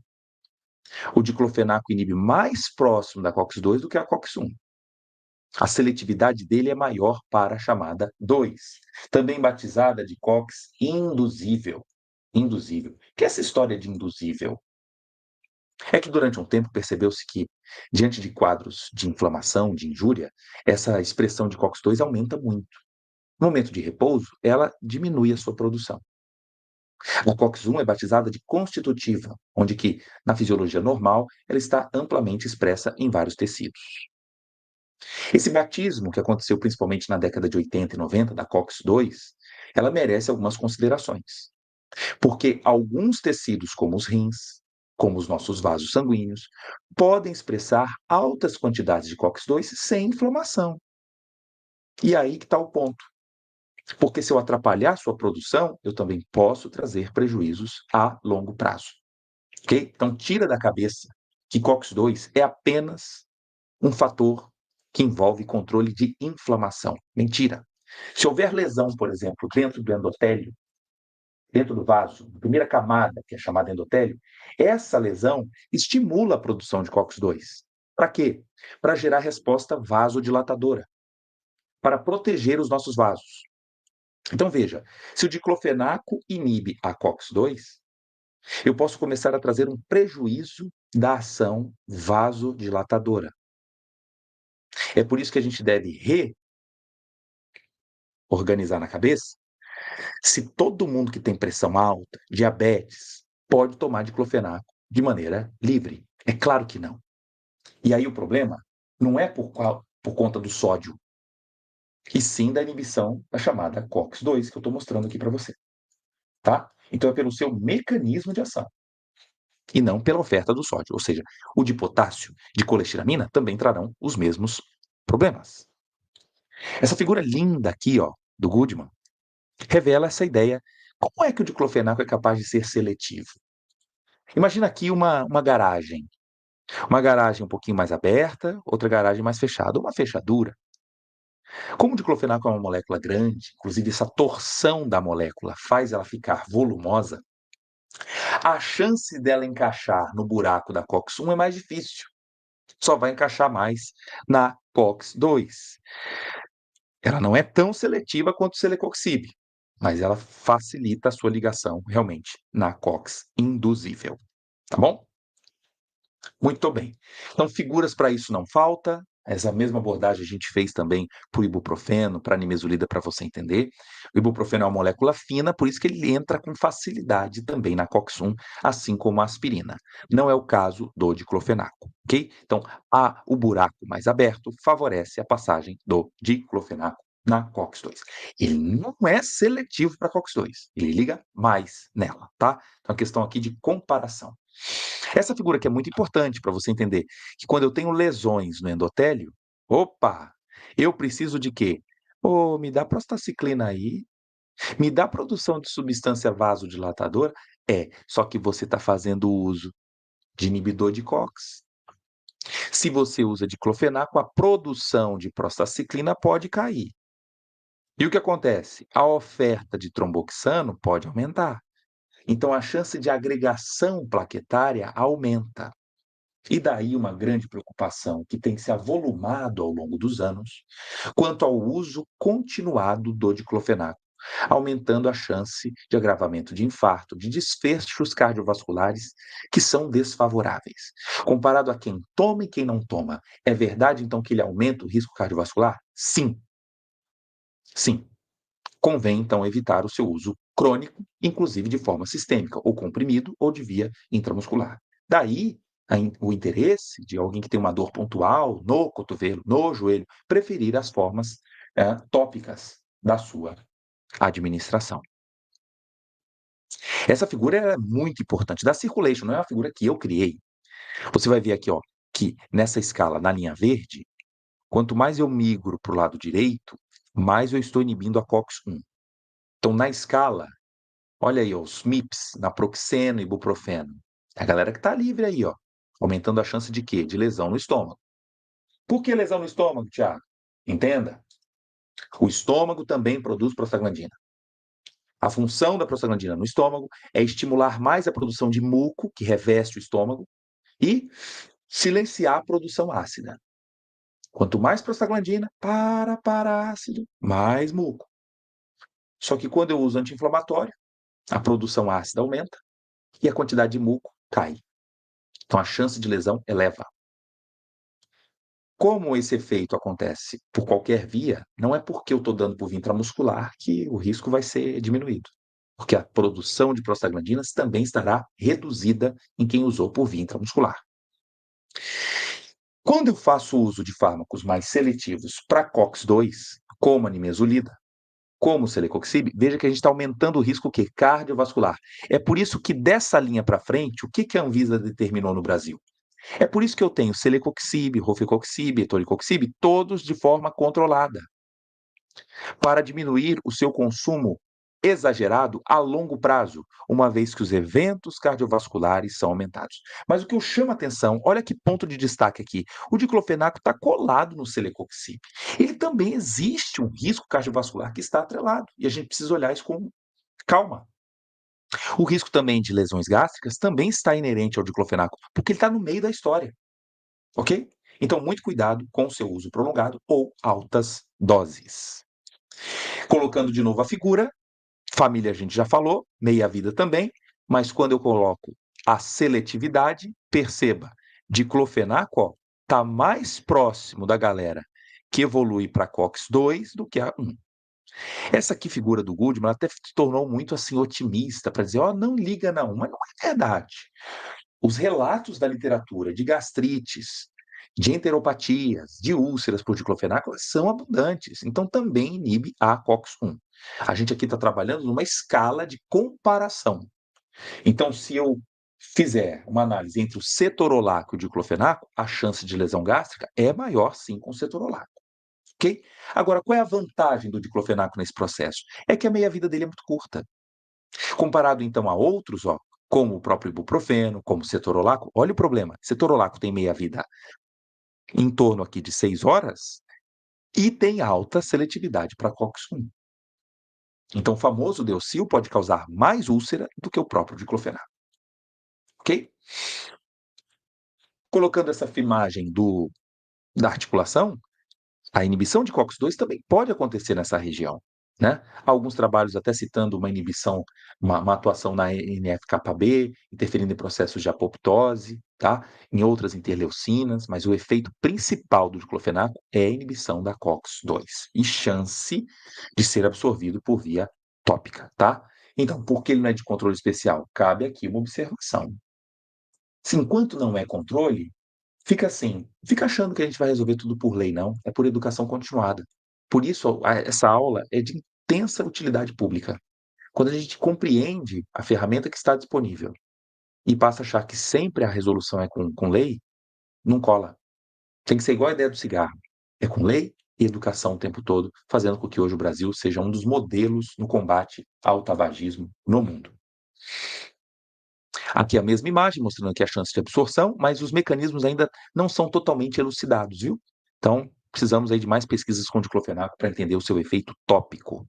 O diclofenaco inibe mais próximo da COX-2 do que a COX-1. A seletividade dele é maior para a chamada 2, também batizada de COX induzível. Induzível. O que é essa história de induzível? É que durante um tempo percebeu-se que, diante de quadros de inflamação, de injúria, essa expressão de COX-2 aumenta muito. No momento de repouso, ela diminui a sua produção. A COX-1 é batizada de constitutiva, onde que, na fisiologia normal, ela está amplamente expressa em vários tecidos. Esse batismo, que aconteceu principalmente na década de 80 e 90, da COX-2, ela merece algumas considerações. Porque alguns tecidos, como os rins, como os nossos vasos sanguíneos, podem expressar altas quantidades de COX-2 sem inflamação. E aí que está o ponto. Porque se eu atrapalhar sua produção, eu também posso trazer prejuízos a longo prazo. Ok? Então, tira da cabeça que COX-2 é apenas um fator que envolve controle de inflamação. Mentira. Se houver lesão, por exemplo, dentro do endotélio, dentro do vaso, a primeira camada, que é chamada endotélio, essa lesão estimula a produção de COX-2. Para quê? Para gerar resposta vasodilatadora, para proteger os nossos vasos. Então veja, se o diclofenaco inibe a COX-2, eu posso começar a trazer um prejuízo da ação vasodilatadora. É por isso que a gente deve reorganizar na cabeça se todo mundo que tem pressão alta, diabetes, pode tomar diclofenaco de maneira livre. É claro que não. E aí o problema não é por conta do sódio, e sim da inibição da chamada COX-2, que eu estou mostrando aqui para você. Tá? Então é pelo seu mecanismo de ação, e não pela oferta do sódio. Ou seja, o de potássio, de colestiramina, também trarão os mesmos problemas. Essa figura linda aqui, ó, do Goodman, revela essa ideia. Como é que o diclofenaco é capaz de ser seletivo? Imagina aqui uma garagem. Uma garagem um pouquinho mais aberta, outra garagem mais fechada, uma fechadura. Como o diclofenaco é uma molécula grande, inclusive essa torção da molécula faz ela ficar volumosa, A chance dela encaixar no buraco da COX-1 é mais difícil. Só vai encaixar mais na COX-2. Ela não é tão seletiva quanto o celecoxib, mas ela facilita a sua ligação realmente na COX induzível, tá bom? Muito bem. Então, figuras para isso não falta. Essa mesma abordagem a gente fez também para o ibuprofeno, para a nimesulida, para você entender. O ibuprofeno é uma molécula fina, por isso que ele entra com facilidade também na COX-1, assim como a aspirina. Não é o caso do diclofenaco, ok? Então, o buraco mais aberto favorece a passagem do diclofenaco na COX-2. Ele não é seletivo para a COX-2, ele liga mais nela, tá? Então, a questão aqui de comparação. Essa figura aqui é muito importante para você entender que quando eu tenho lesões no endotélio, opa, eu preciso de quê? Ô, me dá prostaciclina aí, me dá produção de substância vasodilatadora. Só que você está fazendo uso de inibidor de COX. Se você usa diclofenaco, a produção de prostaciclina pode cair. E o que acontece? A oferta de tromboxano pode aumentar. Então, a chance de agregação plaquetária aumenta. E daí uma grande preocupação que tem se avolumado ao longo dos anos, quanto ao uso continuado do diclofenaco, aumentando a chance de agravamento de infarto, de desfechos cardiovasculares que são desfavoráveis. Comparado a quem toma e quem não toma, é verdade então que ele aumenta o risco cardiovascular? Sim. Sim. Convém então evitar o seu uso crônico, inclusive de forma sistêmica, ou comprimido ou de via intramuscular. Daí o interesse de alguém que tem uma dor pontual no cotovelo, no joelho, preferir as formas tópicas da sua administração. Essa figura é muito importante. Da circulation, não é uma figura que eu criei. Você vai ver aqui, ó, que nessa escala, na linha verde, quanto mais eu migro para o lado direito, mais eu estou inibindo a COX-1. Então, na escala, olha aí, ó, os MIPs, naproxeno e ibuprofeno. É a galera que está livre aí, ó, aumentando a chance de quê? De lesão no estômago. Por que lesão no estômago, Thiago? Entenda. O estômago também produz prostaglandina. A função da prostaglandina no estômago é estimular mais a produção de muco, que reveste o estômago, e silenciar a produção ácida. Quanto mais prostaglandina, para ácido, mais muco. Só que quando eu uso anti-inflamatório, a produção ácida aumenta e a quantidade de muco cai. Então a chance de lesão eleva. Como esse efeito acontece por qualquer via, não é porque eu estou dando por via intramuscular que o risco vai ser diminuído. Porque a produção de prostaglandinas também estará reduzida em quem usou por via intramuscular. Quando eu faço uso de fármacos mais seletivos para COX-2, como a nimesulida, como o celecoxib, veja que a gente está aumentando o risco que cardiovascular. É por isso que dessa linha para frente, o que a Anvisa determinou no Brasil? É por isso que eu tenho celecoxib, rofecoxib, etoricoxib, todos de forma controlada, para diminuir o seu consumo exagerado a longo prazo, uma vez que os eventos cardiovasculares são aumentados. Mas o que eu chamo a atenção, olha que ponto de destaque aqui, o diclofenaco está colado no celecoxib. Ele também existe um risco cardiovascular que está atrelado, e a gente precisa olhar isso com calma. O risco também de lesões gástricas também está inerente ao diclofenaco, porque ele está no meio da história. Ok? Então, muito cuidado com o seu uso prolongado ou altas doses. Colocando de novo a figura, família a gente já falou, meia-vida também, mas quando eu coloco a seletividade, perceba, diclofenaco está mais próximo da galera que evolui para COX-2 do que a 1. Essa aqui, figura do Goodman, até se tornou muito assim otimista para dizer, não liga não, mas não é verdade. Os relatos da literatura de gastrites, de enteropatias, de úlceras por diclofenaco são abundantes, então também inibe a COX-1. A gente aqui está trabalhando numa escala de comparação. Então, se eu fizer uma análise entre o cetorolaco e o diclofenaco, a chance de lesão gástrica é maior sim com o cetorolaco. Ok? Agora, qual é a vantagem do diclofenaco nesse processo? É que a meia-vida dele é muito curta. Comparado, então, a outros, como o próprio ibuprofeno, como o cetorolaco, olha o problema. Cetorolaco tem meia-vida em torno aqui de 6 horas e tem alta seletividade para COX-1. Então, o famoso Delsil pode causar mais úlcera do que o próprio diclofenaco. Ok? Colocando essa filmagem da articulação, a inibição de COX-2 também pode acontecer nessa região, né? Há alguns trabalhos até citando uma inibição, uma atuação na NF-κB, interferindo em processos de apoptose, tá? Em outras interleucinas, mas o efeito principal do diclofenaco é a inibição da COX-2 e chance de ser absorvido por via tópica, tá? Então, por que ele não é de controle especial? Cabe aqui uma observação. Se enquanto não é controle, fica assim, fica achando que a gente vai resolver tudo por lei, não. É por educação continuada. Por isso, essa aula é de intensa utilidade pública. Quando a gente compreende a ferramenta que está disponível e passa a achar que sempre a resolução é com lei, não cola. Tem que ser igual a ideia do cigarro. É com lei e educação o tempo todo, fazendo com que hoje o Brasil seja um dos modelos no combate ao tabagismo no mundo. Aqui a mesma imagem, mostrando aqui a chance de absorção, mas os mecanismos ainda não são totalmente elucidados, viu? Então, precisamos aí de mais pesquisas com diclofenaco para entender o seu efeito tópico.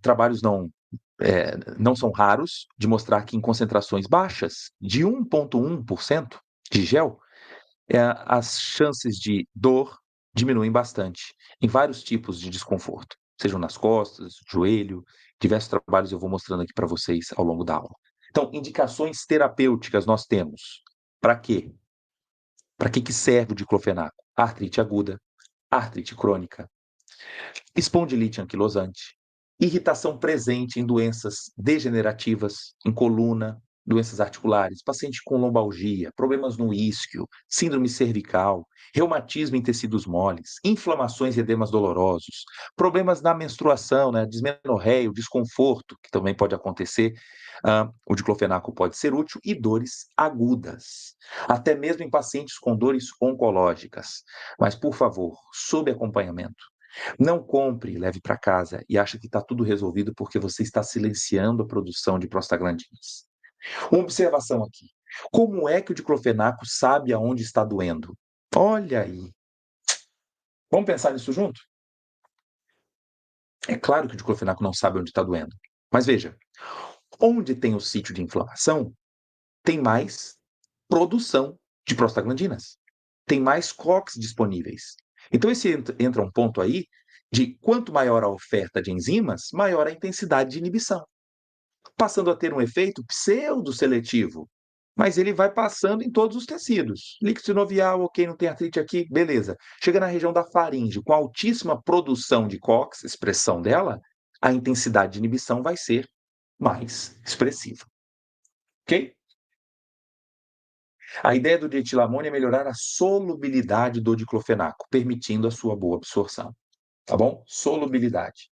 Trabalhos não são raros de mostrar que em concentrações baixas, de 1,1% de gel, as chances de dor diminuem bastante, em vários tipos de desconforto, sejam nas costas, joelho, diversos trabalhos eu vou mostrando aqui para vocês ao longo da aula. Então, indicações terapêuticas nós temos. Para quê? Para que serve o diclofenaco? Artrite aguda, artrite crônica, espondilite anquilosante, irritação presente em doenças degenerativas, em coluna, doenças articulares, paciente com lombalgia, problemas no isquio, síndrome cervical, reumatismo em tecidos moles, inflamações e edemas dolorosos, problemas na menstruação, né, dismenorreia, o desconforto, que também pode acontecer, o diclofenaco pode ser útil, e dores agudas, até mesmo em pacientes com dores oncológicas. Mas, por favor, sob acompanhamento. Não compre e leve para casa e ache que está tudo resolvido porque você está silenciando a produção de prostaglandinas. Uma observação aqui. Como é que o diclofenaco sabe aonde está doendo? Olha aí. Vamos pensar nisso junto? É claro que o diclofenaco não sabe onde está doendo. Mas veja, onde tem o sítio de inflamação, tem mais produção de prostaglandinas. Tem mais COX disponíveis. Então, esse entra um ponto aí de quanto maior a oferta de enzimas, maior a intensidade de inibição, passando a ter um efeito pseudo-seletivo. Mas ele vai passando em todos os tecidos. Líquido sinovial, ok, não tem artrite aqui, beleza. Chega na região da faringe, com altíssima produção de COX, expressão dela, a intensidade de inibição vai ser mais expressiva. Ok? A ideia do dietilamônio é melhorar a solubilidade do diclofenaco, permitindo a sua boa absorção. Tá bom? Solubilidade.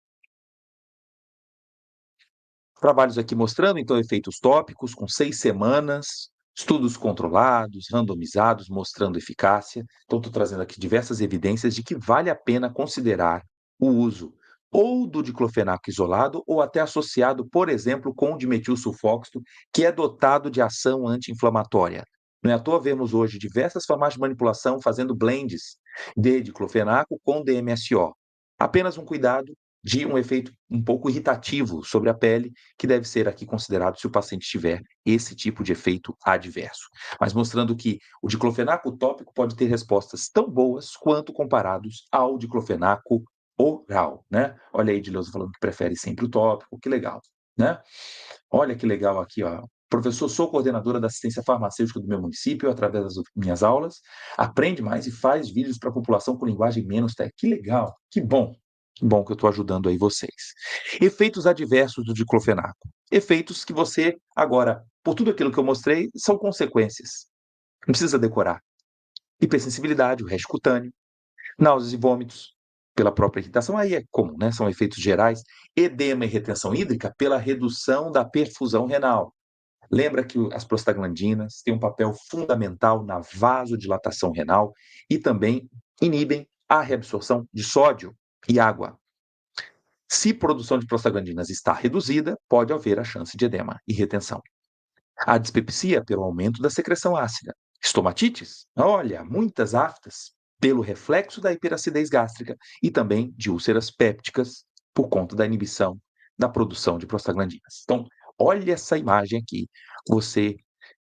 Trabalhos aqui mostrando, então, efeitos tópicos com 6 semanas, estudos controlados, randomizados, mostrando eficácia. Então, estou trazendo aqui diversas evidências de que vale a pena considerar o uso ou do diclofenaco isolado ou até associado, por exemplo, com o dimetilsulfóxido, que é dotado de ação anti-inflamatória. Não é à toa vemos hoje diversas farmácias de manipulação fazendo blends de diclofenaco com DMSO. Apenas um cuidado de um efeito um pouco irritativo sobre a pele, que deve ser aqui considerado se o paciente tiver esse tipo de efeito adverso. Mas mostrando que o diclofenaco tópico pode ter respostas tão boas quanto comparados ao diclofenaco oral, né? Olha aí, Edileuza falando que prefere sempre o tópico, que legal, né? Olha que legal aqui, ó. Professor, sou coordenadora da assistência farmacêutica do meu município, através das minhas aulas, aprende mais e faz vídeos para a população com linguagem menos técnica. Que legal, que bom. Que bom que eu estou ajudando aí vocês. Efeitos adversos do diclofenaco. Efeitos que você, agora, por tudo aquilo que eu mostrei, são consequências. Não precisa decorar. Hipersensibilidade, o resto cutâneo, náuseas e vômitos, pela própria irritação, aí é comum, né? São efeitos gerais. Edema e retenção hídrica pela redução da perfusão renal. Lembra que as prostaglandinas têm um papel fundamental na vasodilatação renal e também inibem a reabsorção de sódio e água. Se a produção de prostaglandinas está reduzida, pode haver a chance de edema e retenção. A dispepsia pelo aumento da secreção ácida. Estomatites, olha, muitas aftas pelo reflexo da hiperacidez gástrica e também de úlceras pépticas por conta da inibição da produção de prostaglandinas. Então, olha essa imagem aqui. Você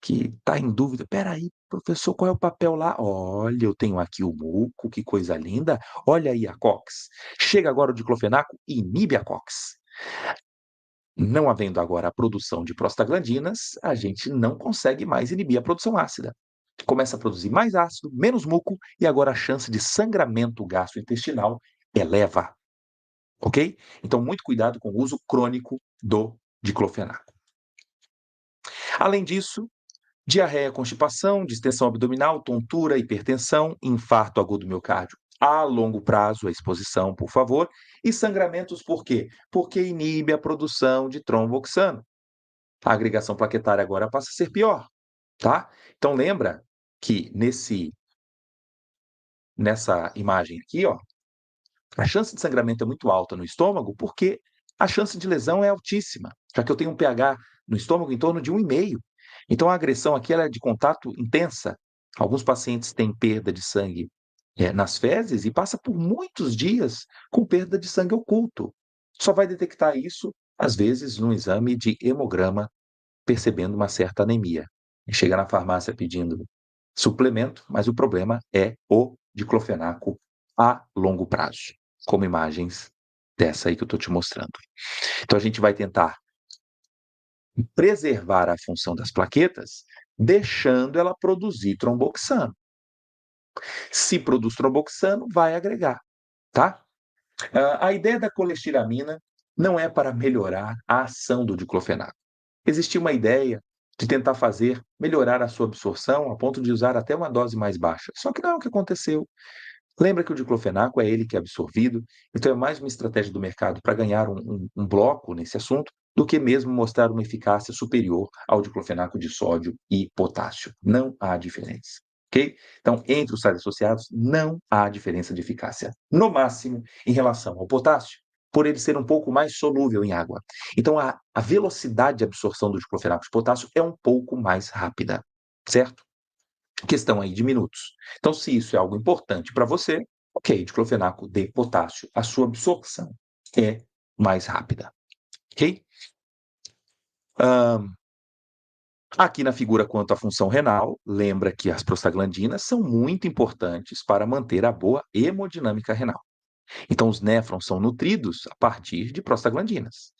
que está em dúvida, espera aí, professor, qual é o papel lá? Olha, eu tenho aqui o muco, que coisa linda. Olha aí a COX. Chega agora o diclofenaco e inibe a COX. Não havendo agora a produção de prostaglandinas, a gente não consegue mais inibir a produção ácida. Começa a produzir mais ácido, menos muco, e agora a chance de sangramento gastrointestinal eleva. Ok? Então, muito cuidado com o uso crônico do diclofenaco. Além disso, diarreia, constipação, distensão abdominal, tontura, hipertensão, infarto agudo do miocárdio a longo prazo, a exposição, por favor, e sangramentos por quê? Porque inibe a produção de tromboxano. A agregação plaquetária agora passa a ser pior, tá? Então lembra que nessa imagem aqui, ó, a chance de sangramento é muito alta no estômago porque a chance de lesão é altíssima, já que eu tenho um pH no estômago em torno de 1,5. Então a agressão aqui ela é de contato intensa. Alguns pacientes têm perda de sangue nas fezes e passa por muitos dias com perda de sangue oculto. Só vai detectar isso, às vezes, no exame de hemograma, percebendo uma certa anemia. Chega na farmácia pedindo suplemento, mas o problema é o diclofenaco a longo prazo, como imagens dessa aí que eu estou te mostrando. Então a gente vai tentar preservar a função das plaquetas, deixando ela produzir tromboxano. Se produz tromboxano, vai agregar, tá? A ideia da colestiramina não é para melhorar a ação do diclofenaco. Existia uma ideia de tentar melhorar a sua absorção a ponto de usar até uma dose mais baixa. Só que não é o que aconteceu. Lembra que o diclofenaco é ele que é absorvido, então é mais uma estratégia do mercado para ganhar um bloco nesse assunto do que mesmo mostrar uma eficácia superior ao diclofenaco de sódio e potássio. Não há diferença. Ok? Então, entre os sais associados, não há diferença de eficácia. No máximo, em relação ao potássio, por ele ser um pouco mais solúvel em água. Então, a velocidade de absorção do diclofenaco de potássio é um pouco mais rápida, certo? Questão aí de minutos. Então, se isso é algo importante para você, ok, diclofenaco de potássio, a sua absorção é mais rápida, ok? Aqui na figura quanto à função renal, lembra que as prostaglandinas são muito importantes para manter a boa hemodinâmica renal. Então, os néfrons são nutridos a partir de prostaglandinas.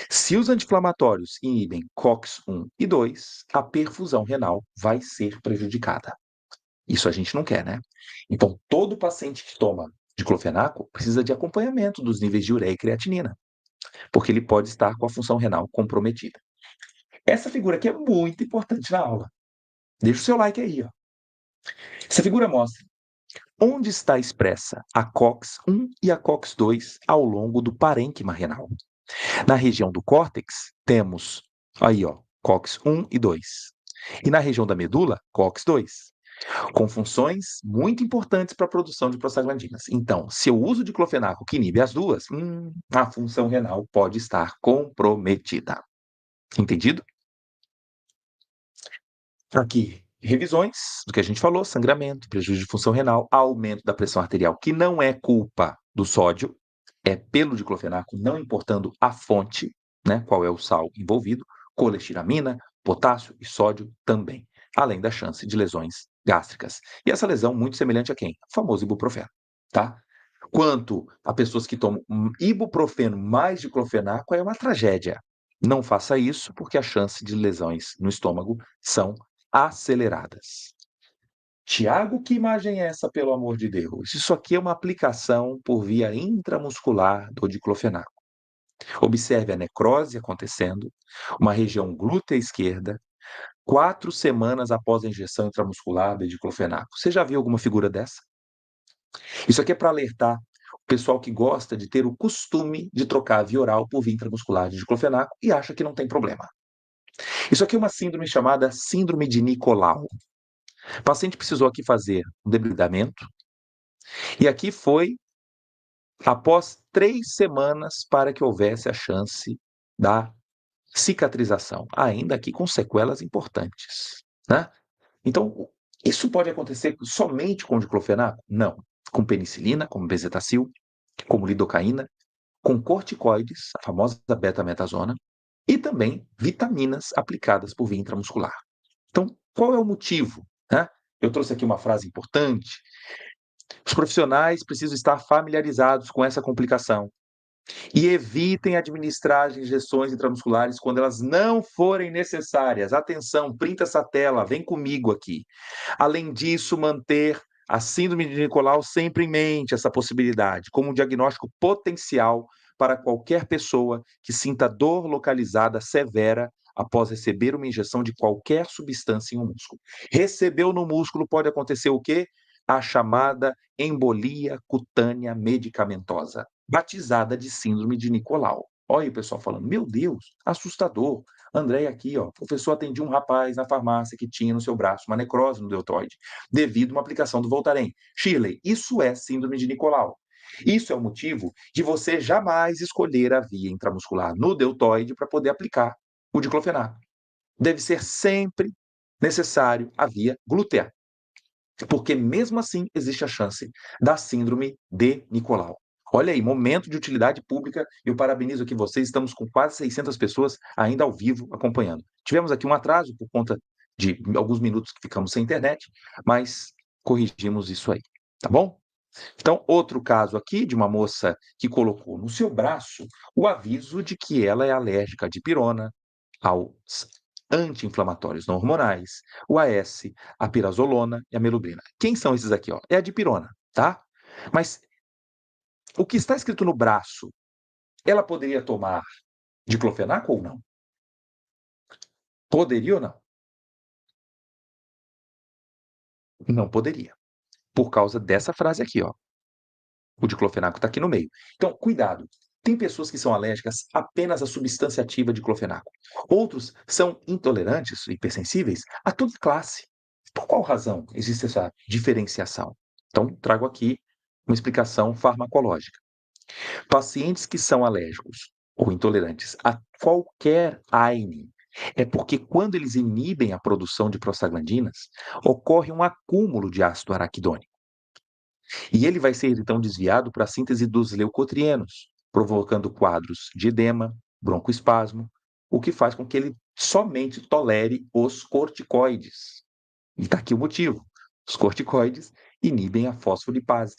Se os anti-inflamatórios inibem COX-1 e 2, a perfusão renal vai ser prejudicada. Isso a gente não quer, né? Então, todo paciente que toma diclofenaco precisa de acompanhamento dos níveis de ureia e creatinina, porque ele pode estar com a função renal comprometida. Essa figura aqui é muito importante na aula. Deixa o seu like aí, ó. Essa figura mostra onde está expressa a COX-1 e a COX-2 ao longo do parênquima renal. Na região do córtex, temos aí, ó, COX-1 e 2. E na região da medula, COX-2. Com funções muito importantes para a produção de prostaglandinas. Então, se eu uso diclofenaco que inibe as duas, a função renal pode estar comprometida. Entendido? Aqui, revisões do que a gente falou: sangramento, prejuízo de função renal, aumento da pressão arterial, que não é culpa do sódio, é pelo diclofenaco, não importando a fonte, né, qual é o sal envolvido, colestiramina, potássio e sódio também, além da chance de lesões gástricas. E essa lesão muito semelhante a quem? O famoso ibuprofeno, tá? Quanto a pessoas que tomam ibuprofeno mais diclofenaco, é uma tragédia. Não faça isso, porque a chance de lesões no estômago são aceleradas. Tiago, que imagem é essa, pelo amor de Deus? Isso aqui é uma aplicação por via intramuscular do diclofenaco. Observe a necrose acontecendo, uma região glútea esquerda, 4 semanas após a injeção intramuscular do diclofenaco. Você já viu alguma figura dessa? Isso aqui é para alertar o pessoal que gosta de ter o costume de trocar a via oral por via intramuscular de diclofenaco e acha que não tem problema. Isso aqui é uma síndrome chamada síndrome de Nicolau. O paciente precisou aqui fazer um debridamento e aqui foi após 3 semanas para que houvesse a chance da cicatrização, ainda aqui com sequelas importantes, né? Então, isso pode acontecer somente com diclofenaco? Não. Com penicilina, como bezetacil, como lidocaína, com corticoides, a famosa betametasona, e também vitaminas aplicadas por via intramuscular. Então, qual é o motivo, né? Eu trouxe aqui uma frase importante. Os profissionais precisam estar familiarizados com essa complicação e evitem administrar injeções intramusculares quando elas não forem necessárias. Atenção, printa essa tela, vem comigo aqui. Além disso, manter a síndrome de Nicolau sempre em mente, essa possibilidade, como um diagnóstico potencial para qualquer pessoa que sinta dor localizada severa após receber uma injeção de qualquer substância em um músculo. Recebeu no músculo, pode acontecer o quê? A chamada embolia cutânea medicamentosa, batizada de síndrome de Nicolau. Olha aí o pessoal falando, meu Deus, assustador. André aqui, ó, o professor atendia um rapaz na farmácia que tinha no seu braço uma necrose no deltoide, devido a uma aplicação do Voltaren. Shirley, isso é síndrome de Nicolau. Isso é o motivo de você jamais escolher a via intramuscular no deltoide para poder aplicar o diclofenaco. Deve ser sempre necessário a via glútea, porque mesmo assim existe a chance da síndrome de Nicolau. Olha aí, momento de utilidade pública, e eu parabenizo aqui vocês, estamos com quase 600 pessoas ainda ao vivo acompanhando. Tivemos aqui um atraso por conta de alguns minutos que ficamos sem internet, mas corrigimos isso aí, tá bom? Então, outro caso aqui de uma moça que colocou no seu braço o aviso de que ela é alérgica à dipirona, aos anti-inflamatórios não hormonais, o AS, a pirazolona e a melubrina. Quem são esses aqui? Ó? É a dipirona, tá? Mas o que está escrito no braço, ela poderia tomar diclofenaco ou não? Poderia ou não? Não poderia, por causa dessa frase aqui, ó. O diclofenaco está aqui no meio. Então, cuidado. Tem pessoas que são alérgicas apenas à substância ativa de diclofenaco. Outros são intolerantes, hipersensíveis, a toda classe. Por qual razão existe essa diferenciação? Então, trago aqui uma explicação farmacológica. Pacientes que são alérgicos ou intolerantes a qualquer AINE é porque quando eles inibem a produção de prostaglandinas, ocorre um acúmulo de ácido araquidônico. E ele vai ser então desviado para a síntese dos leucotrienos, provocando quadros de edema, broncoespasmo, o que faz com que ele somente tolere os corticoides. E está aqui o motivo. Os corticoides inibem a fosfolipase.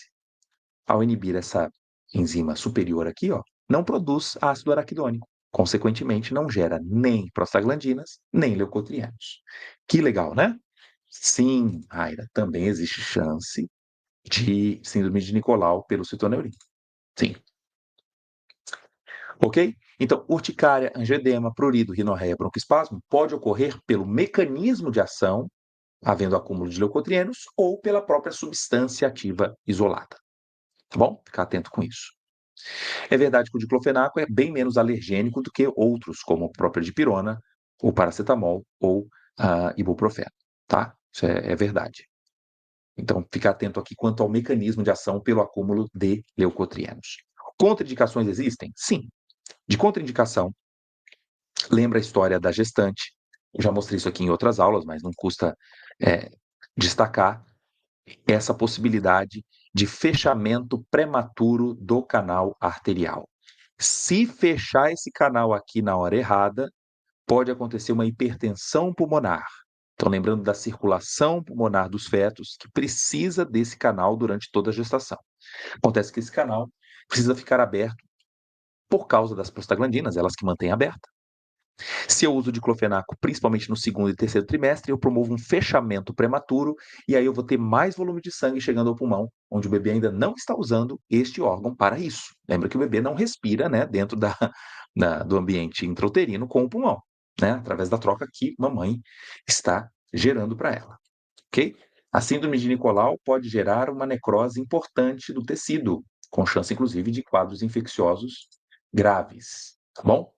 Ao inibir essa enzima superior aqui, ó, não produz ácido araquidônico. Consequentemente, não gera nem prostaglandinas, nem leucotrienos. Que legal, né? Sim, Aira, também existe chance de síndrome de Nicolau pelo citoneurina. Sim. Ok? Então, urticária, angioedema, prurido, rinorreia, broncoespasmo pode ocorrer pelo mecanismo de ação, havendo acúmulo de leucotrienos, ou pela própria substância ativa isolada. Tá bom? Ficar atento com isso. É verdade que o diclofenaco é bem menos alergênico do que outros, como a própria dipirona, o paracetamol ou a ibuprofeno, tá? Isso é verdade. Então, ficar atento aqui quanto ao mecanismo de ação pelo acúmulo de leucotrienos. Contraindicações existem? Sim. De contraindicação, lembra a história da gestante. Eu já mostrei isso aqui em outras aulas, mas não custa destacar essa possibilidade de fechamento prematuro do canal arterial. Se fechar esse canal aqui na hora errada, pode acontecer uma hipertensão pulmonar. Então, lembrando da circulação pulmonar dos fetos, que precisa desse canal durante toda a gestação. Acontece que esse canal precisa ficar aberto por causa das prostaglandinas, elas que mantêm aberta. Se eu uso diclofenaco, principalmente no segundo e terceiro trimestre, eu promovo um fechamento prematuro e aí eu vou ter mais volume de sangue chegando ao pulmão, onde o bebê ainda não está usando este órgão para isso. Lembra que o bebê não respira, né, dentro do ambiente intrauterino com o pulmão, né, através da troca que mamãe está gerando para ela, ok? A síndrome de Nicolau pode gerar uma necrose importante do tecido, com chance, inclusive, de quadros infecciosos graves, tá bom?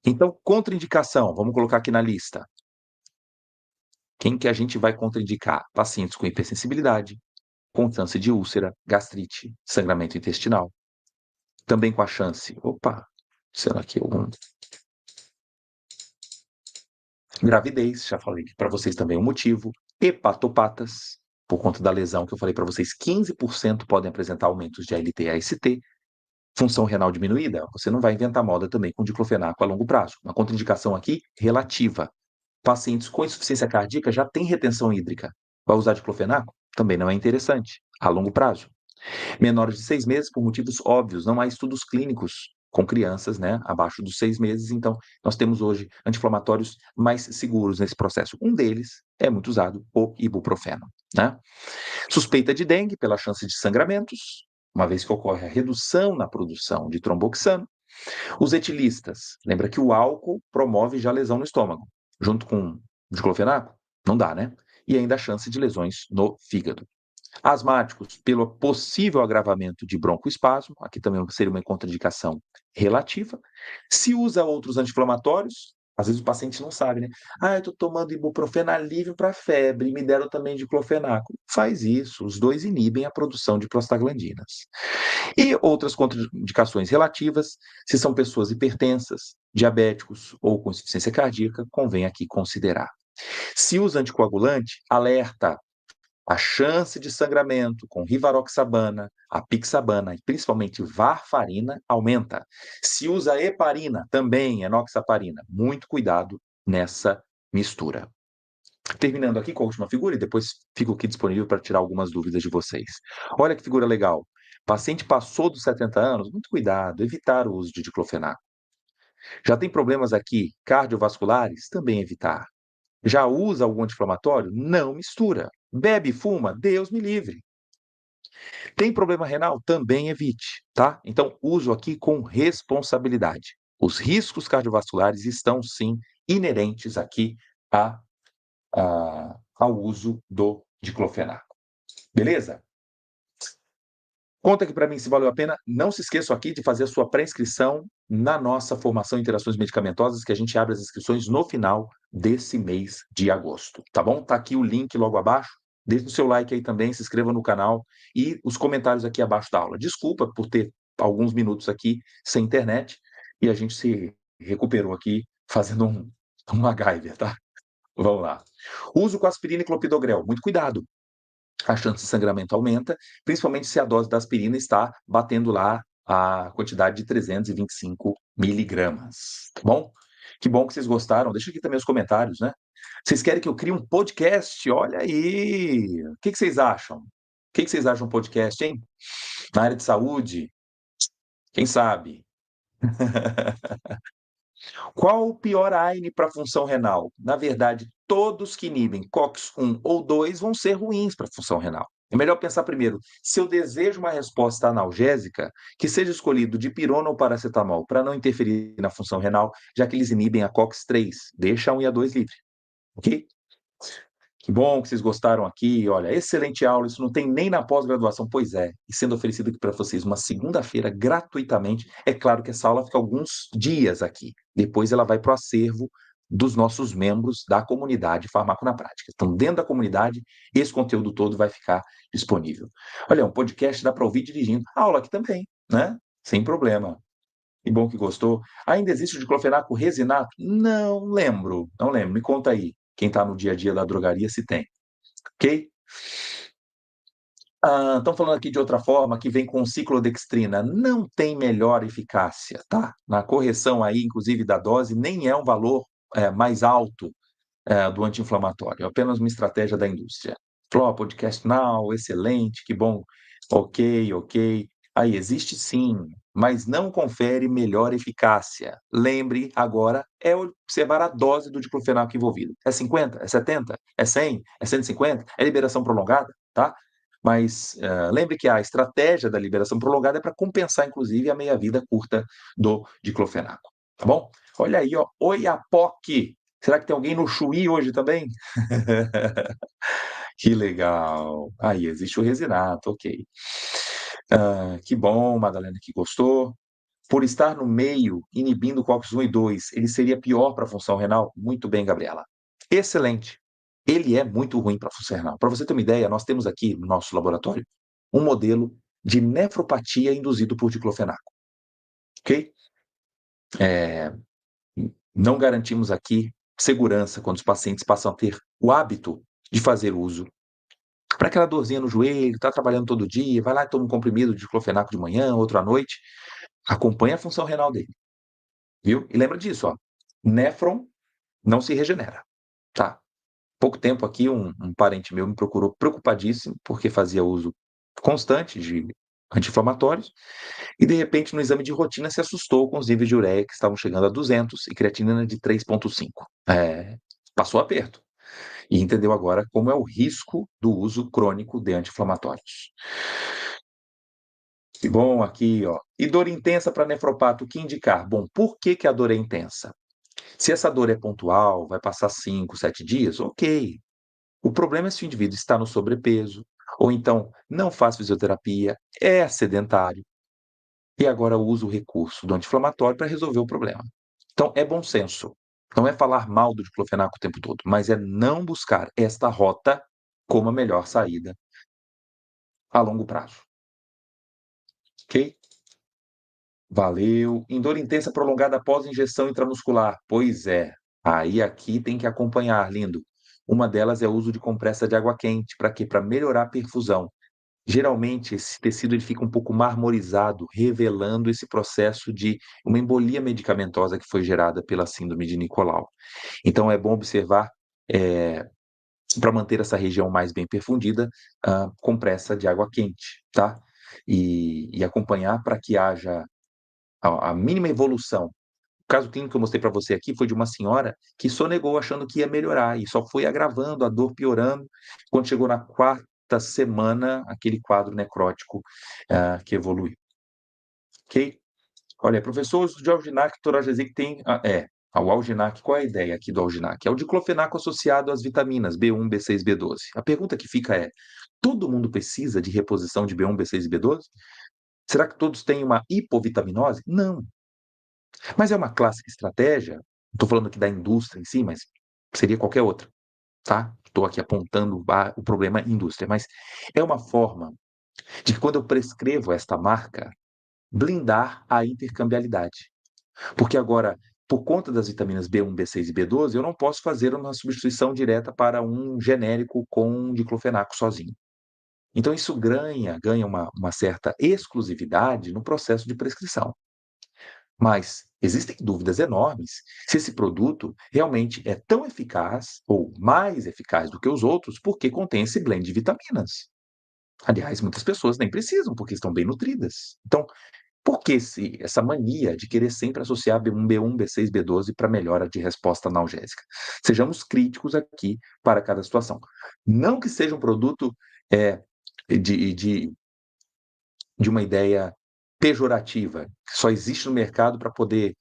Então, contraindicação, vamos colocar aqui na lista. Quem que a gente vai contraindicar? Pacientes com hipersensibilidade, com chance de úlcera, gastrite, sangramento intestinal. Também com a chance, será que eu... Gravidez, já falei para vocês também o motivo. Hepatopatas, por conta da lesão que eu falei para vocês, 15% podem apresentar aumentos de ALT e AST, função renal diminuída, você não vai inventar moda também com diclofenaco a longo prazo. Uma contraindicação aqui relativa. Pacientes com insuficiência cardíaca já têm retenção hídrica. Vai usar diclofenaco? Também não é interessante, a longo prazo. Menores de 6 meses, por motivos óbvios, não há estudos clínicos com crianças, né, abaixo dos 6 meses, então nós temos hoje anti-inflamatórios mais seguros nesse processo. Um deles é muito usado, o ibuprofeno, né? Suspeita de dengue pela chance de sangramentos, uma vez que ocorre a redução na produção de tromboxano. Os etilistas, lembra que o álcool promove já lesão no estômago, junto com diclofenaco? Não dá, né? E ainda a chance de lesões no fígado. Asmáticos, pelo possível agravamento de broncoespasmo, aqui também seria uma contraindicação relativa. Se usa outros anti-inflamatórios, às vezes o paciente não sabe, né? Ah, eu estou tomando ibuprofeno alívio para febre, me deram também diclofenaco. Faz isso, os dois inibem a produção de prostaglandinas. E outras contraindicações relativas, se são pessoas hipertensas, diabéticos ou com insuficiência cardíaca, convém aqui considerar. Se usa anticoagulante, alerta, a chance de sangramento com rivaroxabana, apixabana e principalmente varfarina aumenta. Se usa heparina, também enoxaparina. Muito cuidado nessa mistura. Terminando aqui com a última figura e depois fico aqui disponível para tirar algumas dúvidas de vocês. Olha que figura legal. Paciente passou dos 70 anos, muito cuidado, evitar o uso de diclofenaco. Já tem problemas aqui cardiovasculares? Também evitar. Já usa algum anti-inflamatório? Não mistura. Bebe e fuma? Deus me livre. Tem problema renal? Também evite, tá? Então, uso aqui com responsabilidade. Os riscos cardiovasculares estão, sim, inerentes aqui ao uso do diclofenaco. Beleza? Conta aqui para mim se valeu a pena. Não se esqueça aqui de fazer a sua pré-inscrição na nossa formação em interações medicamentosas, que a gente abre as inscrições no final desse mês de agosto, tá bom? Tá aqui o link logo abaixo. Deixe o seu like aí também, se inscreva no canal e os comentários aqui abaixo da aula. Desculpa por ter alguns minutos aqui sem internet e a gente se recuperou aqui fazendo um MacGyver, tá? Vamos lá. Uso com aspirina e clopidogrel. Muito cuidado, a chance de sangramento aumenta, principalmente se a dose da aspirina está batendo lá a quantidade de 325 miligramas, tá bom? Que bom que vocês gostaram. Deixa aqui também os comentários, né? Vocês querem que eu crie um podcast? Olha aí! O que vocês acham? O que vocês acham de um podcast, hein? Na área de saúde? Quem sabe? Qual o pior AINE para a função renal? Na verdade, todos que inibem COX-1 ou 2 vão ser ruins para a função renal. É melhor pensar primeiro, se eu desejo uma resposta analgésica, que seja escolhido dipirona ou paracetamol, para não interferir na função renal, já que eles inibem a COX-3. Deixa a 1 e a 2 livre, ok? Que bom que vocês gostaram aqui. Olha, excelente aula. Isso não tem nem na pós-graduação. Pois é. E sendo oferecido aqui para vocês uma segunda-feira gratuitamente. É claro que essa aula fica alguns dias aqui. Depois ela vai para o acervo dos nossos membros da comunidade Farmaco na Prática. Então, dentro da comunidade, esse conteúdo todo vai ficar disponível. Olha, um podcast dá para ouvir dirigindo. A aula aqui também, né? Sem problema. Que bom que gostou. Ainda existe o diclofenaco resinato? Não lembro, não lembro. Me conta aí, quem está no dia a dia da drogaria, se tem. Ok? Estão falando aqui de outra forma, que vem com ciclodextrina. Não tem melhor eficácia, tá? Na correção aí, inclusive, da dose, nem é um valor mais alto do anti-inflamatório. É apenas uma estratégia da indústria. Falou, podcast now, excelente, que bom. Ok, ok. Aí existe sim, mas não confere melhor eficácia. Lembre agora, é observar a dose do diclofenaco envolvido. É 50? É 70? É 100? É 150? É liberação prolongada? Tá? Mas lembre que a estratégia da liberação prolongada é para compensar, inclusive, a meia-vida curta do diclofenaco. Tá bom? Olha aí, ó, Oiapoque. Será que tem alguém no Chuí hoje também? Que legal. Aí, existe o resinato, ok. Que bom, Madalena, que gostou. Por estar no meio, inibindo o COX-1 e 2, ele seria pior para a função renal? Muito bem, Gabriela. Excelente. Ele é muito ruim para a função renal. Para você ter uma ideia, nós temos aqui no nosso laboratório um modelo de nefropatia induzido por diclofenaco, ok? Não garantimos aqui segurança quando os pacientes passam a ter o hábito de fazer uso Para aquela dorzinha no joelho, está trabalhando todo dia, vai lá e toma um comprimido de diclofenaco de manhã, outro à noite, acompanha a função renal dele, viu? E lembra disso, ó, néfron não se regenera, tá? Pouco tempo aqui, um parente meu me procurou preocupadíssimo, porque fazia uso constante de anti-inflamatórios, e de repente no exame de rotina se assustou com os níveis de ureia que estavam chegando a 200 e creatinina de 3,5. Passou aperto. E entendeu agora como é o risco do uso crônico de anti-inflamatórios. Que bom aqui, ó. E dor intensa para nefropato, o que indicar? Bom, por que que a dor é intensa? Se essa dor é pontual, vai passar 5, 7 dias, ok. O problema é se o indivíduo está no sobrepeso, ou então não faz fisioterapia, é sedentário, e agora usa o recurso do anti-inflamatório para resolver o problema. Então, é bom senso. Não é falar mal do diclofenaco o tempo todo, mas é não buscar esta rota como a melhor saída a longo prazo. Ok? Valeu. Em dor intensa prolongada após injeção intramuscular. Pois é. Aí aqui tem que acompanhar, lindo. Uma delas é o uso de compressa de água quente. Para quê? Para melhorar a perfusão. Geralmente, esse tecido ele fica um pouco marmorizado, revelando esse processo de uma embolia medicamentosa que foi gerada pela síndrome de Nicolau. Então, é bom observar, para manter essa região mais bem perfundida, compressa de água quente, tá? E acompanhar para que haja a mínima evolução. O caso clínico que eu mostrei para você aqui foi de uma senhora que sonegou achando que ia melhorar e só foi agravando, a dor piorando. Quando chegou na quarta semana, aquele quadro necrótico que evoluiu. Ok? Olha, professor, o uso de alginac e toragesic tem. O alginac, qual é a ideia aqui do alginac? É o diclofenaco associado às vitaminas B1, B6, B12. A pergunta que fica é: todo mundo precisa de reposição de B1, B6 e B12? Será que todos têm uma hipovitaminose? Não. Mas é uma clássica estratégia, estou falando aqui da indústria em si, mas seria qualquer outra, tá? Estou aqui apontando o problema indústria, mas é uma forma de que quando eu prescrevo esta marca, blindar a intercambiabilidade. Porque agora, por conta das vitaminas B1, B6 e B12, eu não posso fazer uma substituição direta para um genérico com diclofenaco sozinho. Então isso ganha uma certa exclusividade no processo de prescrição. Mas existem dúvidas enormes se esse produto realmente é tão eficaz ou mais eficaz do que os outros porque contém esse blend de vitaminas. Aliás, muitas pessoas nem precisam porque estão bem nutridas. Então, por que essa mania de querer sempre associar B1, B1, B6, B12 para melhora de resposta analgésica? Sejamos críticos aqui para cada situação. Não que seja um produto é, de de uma ideia pejorativa, que só existe no mercado para poder,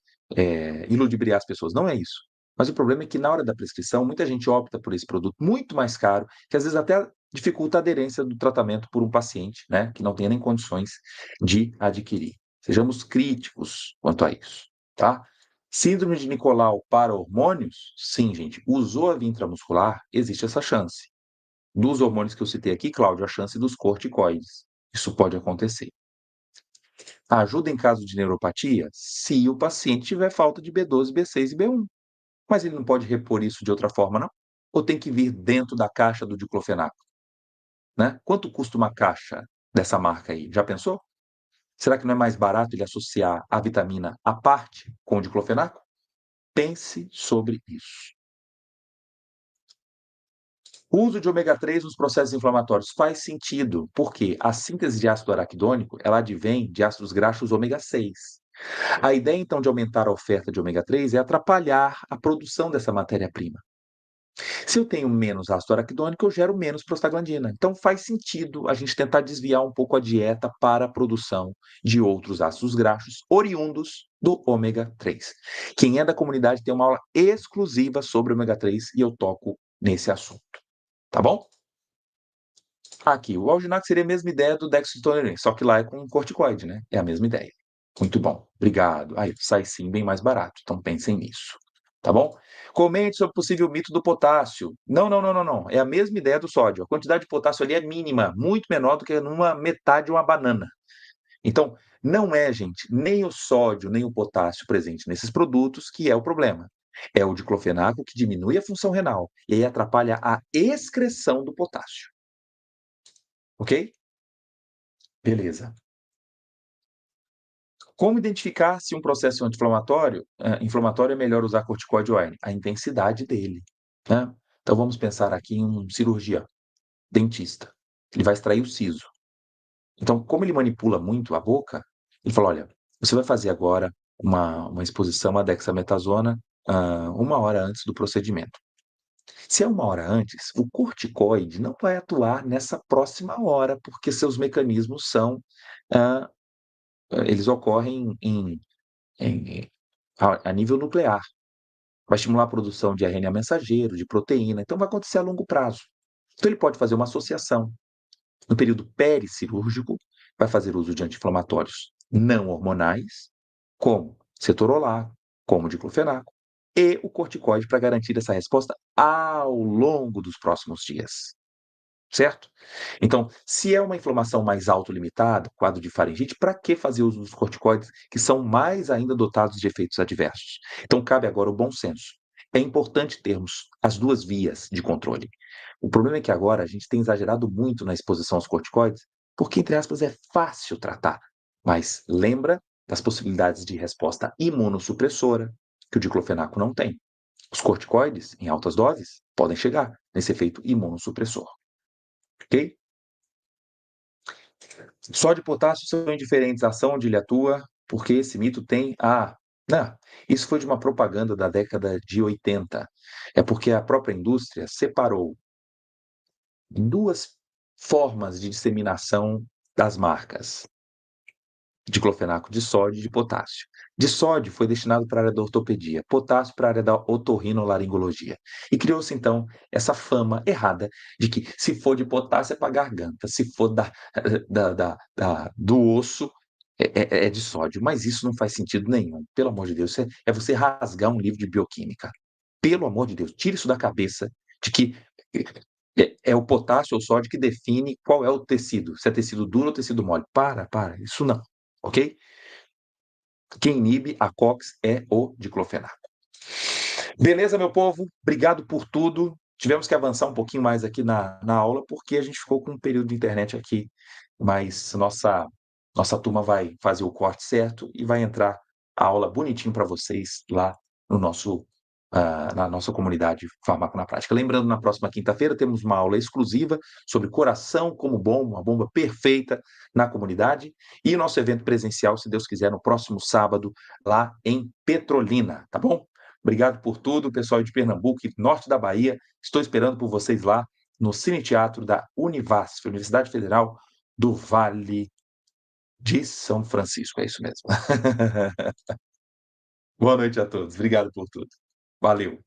iludibriar as pessoas, não é isso. Mas o problema é que na hora da prescrição, muita gente opta por esse produto muito mais caro, que às vezes até dificulta a aderência do tratamento por um paciente, né, que não tenha nem condições de adquirir. Sejamos críticos quanto a isso, tá? Síndrome de Nicolau para hormônios? Sim, gente, usou a via intramuscular, existe essa chance. Dos hormônios que eu citei aqui, Cláudio, a chance dos corticoides. Isso pode acontecer. Ajuda em caso de neuropatia? Se o paciente tiver falta de B12, B6 e B1. Mas ele não pode repor isso de outra forma, não? Ou tem que vir dentro da caixa do diclofenaco, né? Quanto custa uma caixa dessa marca aí? Já pensou? Será que não é mais barato ele associar a vitamina à parte com o diclofenaco? Pense sobre isso. O uso de ômega 3 nos processos inflamatórios faz sentido, porque a síntese de ácido araquidônico, ela advém de ácidos graxos ômega 6. A ideia, então, de aumentar a oferta de ômega 3 é atrapalhar a produção dessa matéria-prima. Se eu tenho menos ácido araquidônico, eu gero menos prostaglandina. Então, faz sentido a gente tentar desviar um pouco a dieta para a produção de outros ácidos graxos oriundos do ômega 3. Quem é da comunidade tem uma aula exclusiva sobre ômega 3 e eu toco nesse assunto. Tá bom? Aqui, o alginac seria a mesma ideia do dextroamphetamina, só que lá é com um corticoide, né? É a mesma ideia. Muito bom, obrigado. Aí, sai sim bem mais barato, então pensem nisso, tá bom? Comente sobre o possível mito do potássio. Não, não, não, não, não. É a mesma ideia do sódio. A quantidade de potássio ali é mínima, muito menor do que numa metade de uma banana. Então, não é, gente, nem o sódio, nem o potássio presente nesses produtos que é o problema. É o diclofenaco que diminui a função renal e aí atrapalha a excreção do potássio. ok? Beleza. Como identificar se um processo inflamatório é melhor usar corticoide ou ARNI? A intensidade dele, né. Então vamos pensar aqui em um cirurgião, dentista, ele vai extrair o siso. Então, como ele manipula muito a boca, ele fala: "Olha, você vai fazer agora uma exposição à dexametasona, 1 hora antes do procedimento". Se é 1 hora antes, o corticoide não vai atuar nessa próxima hora, porque seus mecanismos são, hã, eles ocorrem a nível nuclear. Vai estimular a produção de RNA mensageiro, de proteína, então vai acontecer a longo prazo. Então ele pode fazer uma associação. No período pericirúrgico, vai fazer uso de anti-inflamatórios não hormonais, como cetorolaco, como diclofenaco, e o corticoide para garantir essa resposta ao longo dos próximos dias. Certo? Então, se é uma inflamação mais autolimitada, quadro de faringite, para que fazer uso dos corticoides, que são mais ainda dotados de efeitos adversos? Então, cabe agora o bom senso. É importante termos as 2 vias de controle. O problema é que agora a gente tem exagerado muito na exposição aos corticoides, porque, entre aspas, é fácil tratar. Mas lembra das possibilidades de resposta imunossupressora, que o diclofenaco não tem. Os corticoides, em altas doses, podem chegar nesse efeito imunossupressor. Ok? Sódio e potássio são indiferentes à ação onde ele atua, porque esse mito tem não, isso foi de uma propaganda da década de 80. É porque a própria indústria separou em 2 formas de disseminação das marcas. Diclofenaco de sódio e de potássio. De sódio foi destinado para a área da ortopedia, potássio para a área da otorrinolaringologia. E criou-se então essa fama errada de que se for de potássio é para garganta, se for do osso é de sódio, mas isso não faz sentido nenhum, pelo amor de Deus, isso é você rasgar um livro de bioquímica. Pelo amor de Deus, tire isso da cabeça de que é o potássio ou o sódio que define qual é o tecido, se é tecido duro ou tecido mole. Para, isso não, ok? Quem inibe a COX é o diclofenaco. Beleza, meu povo? Obrigado por tudo. Tivemos que avançar um pouquinho mais aqui na aula, porque a gente ficou com um período de internet aqui, mas nossa turma vai fazer o corte certo e vai entrar a aula bonitinho para vocês lá no na nossa comunidade Farmaco na Prática. Lembrando, na próxima quinta-feira temos uma aula exclusiva sobre coração como bomba, uma bomba perfeita na comunidade, e o nosso evento presencial, se Deus quiser, no próximo sábado, lá em Petrolina, tá bom? Obrigado por tudo, pessoal de Pernambuco e norte da Bahia. Estou esperando por vocês lá no Cine Teatro da Univasf, Universidade Federal do Vale de São Francisco. É isso mesmo. Boa noite a todos. Obrigado por tudo. Valeu.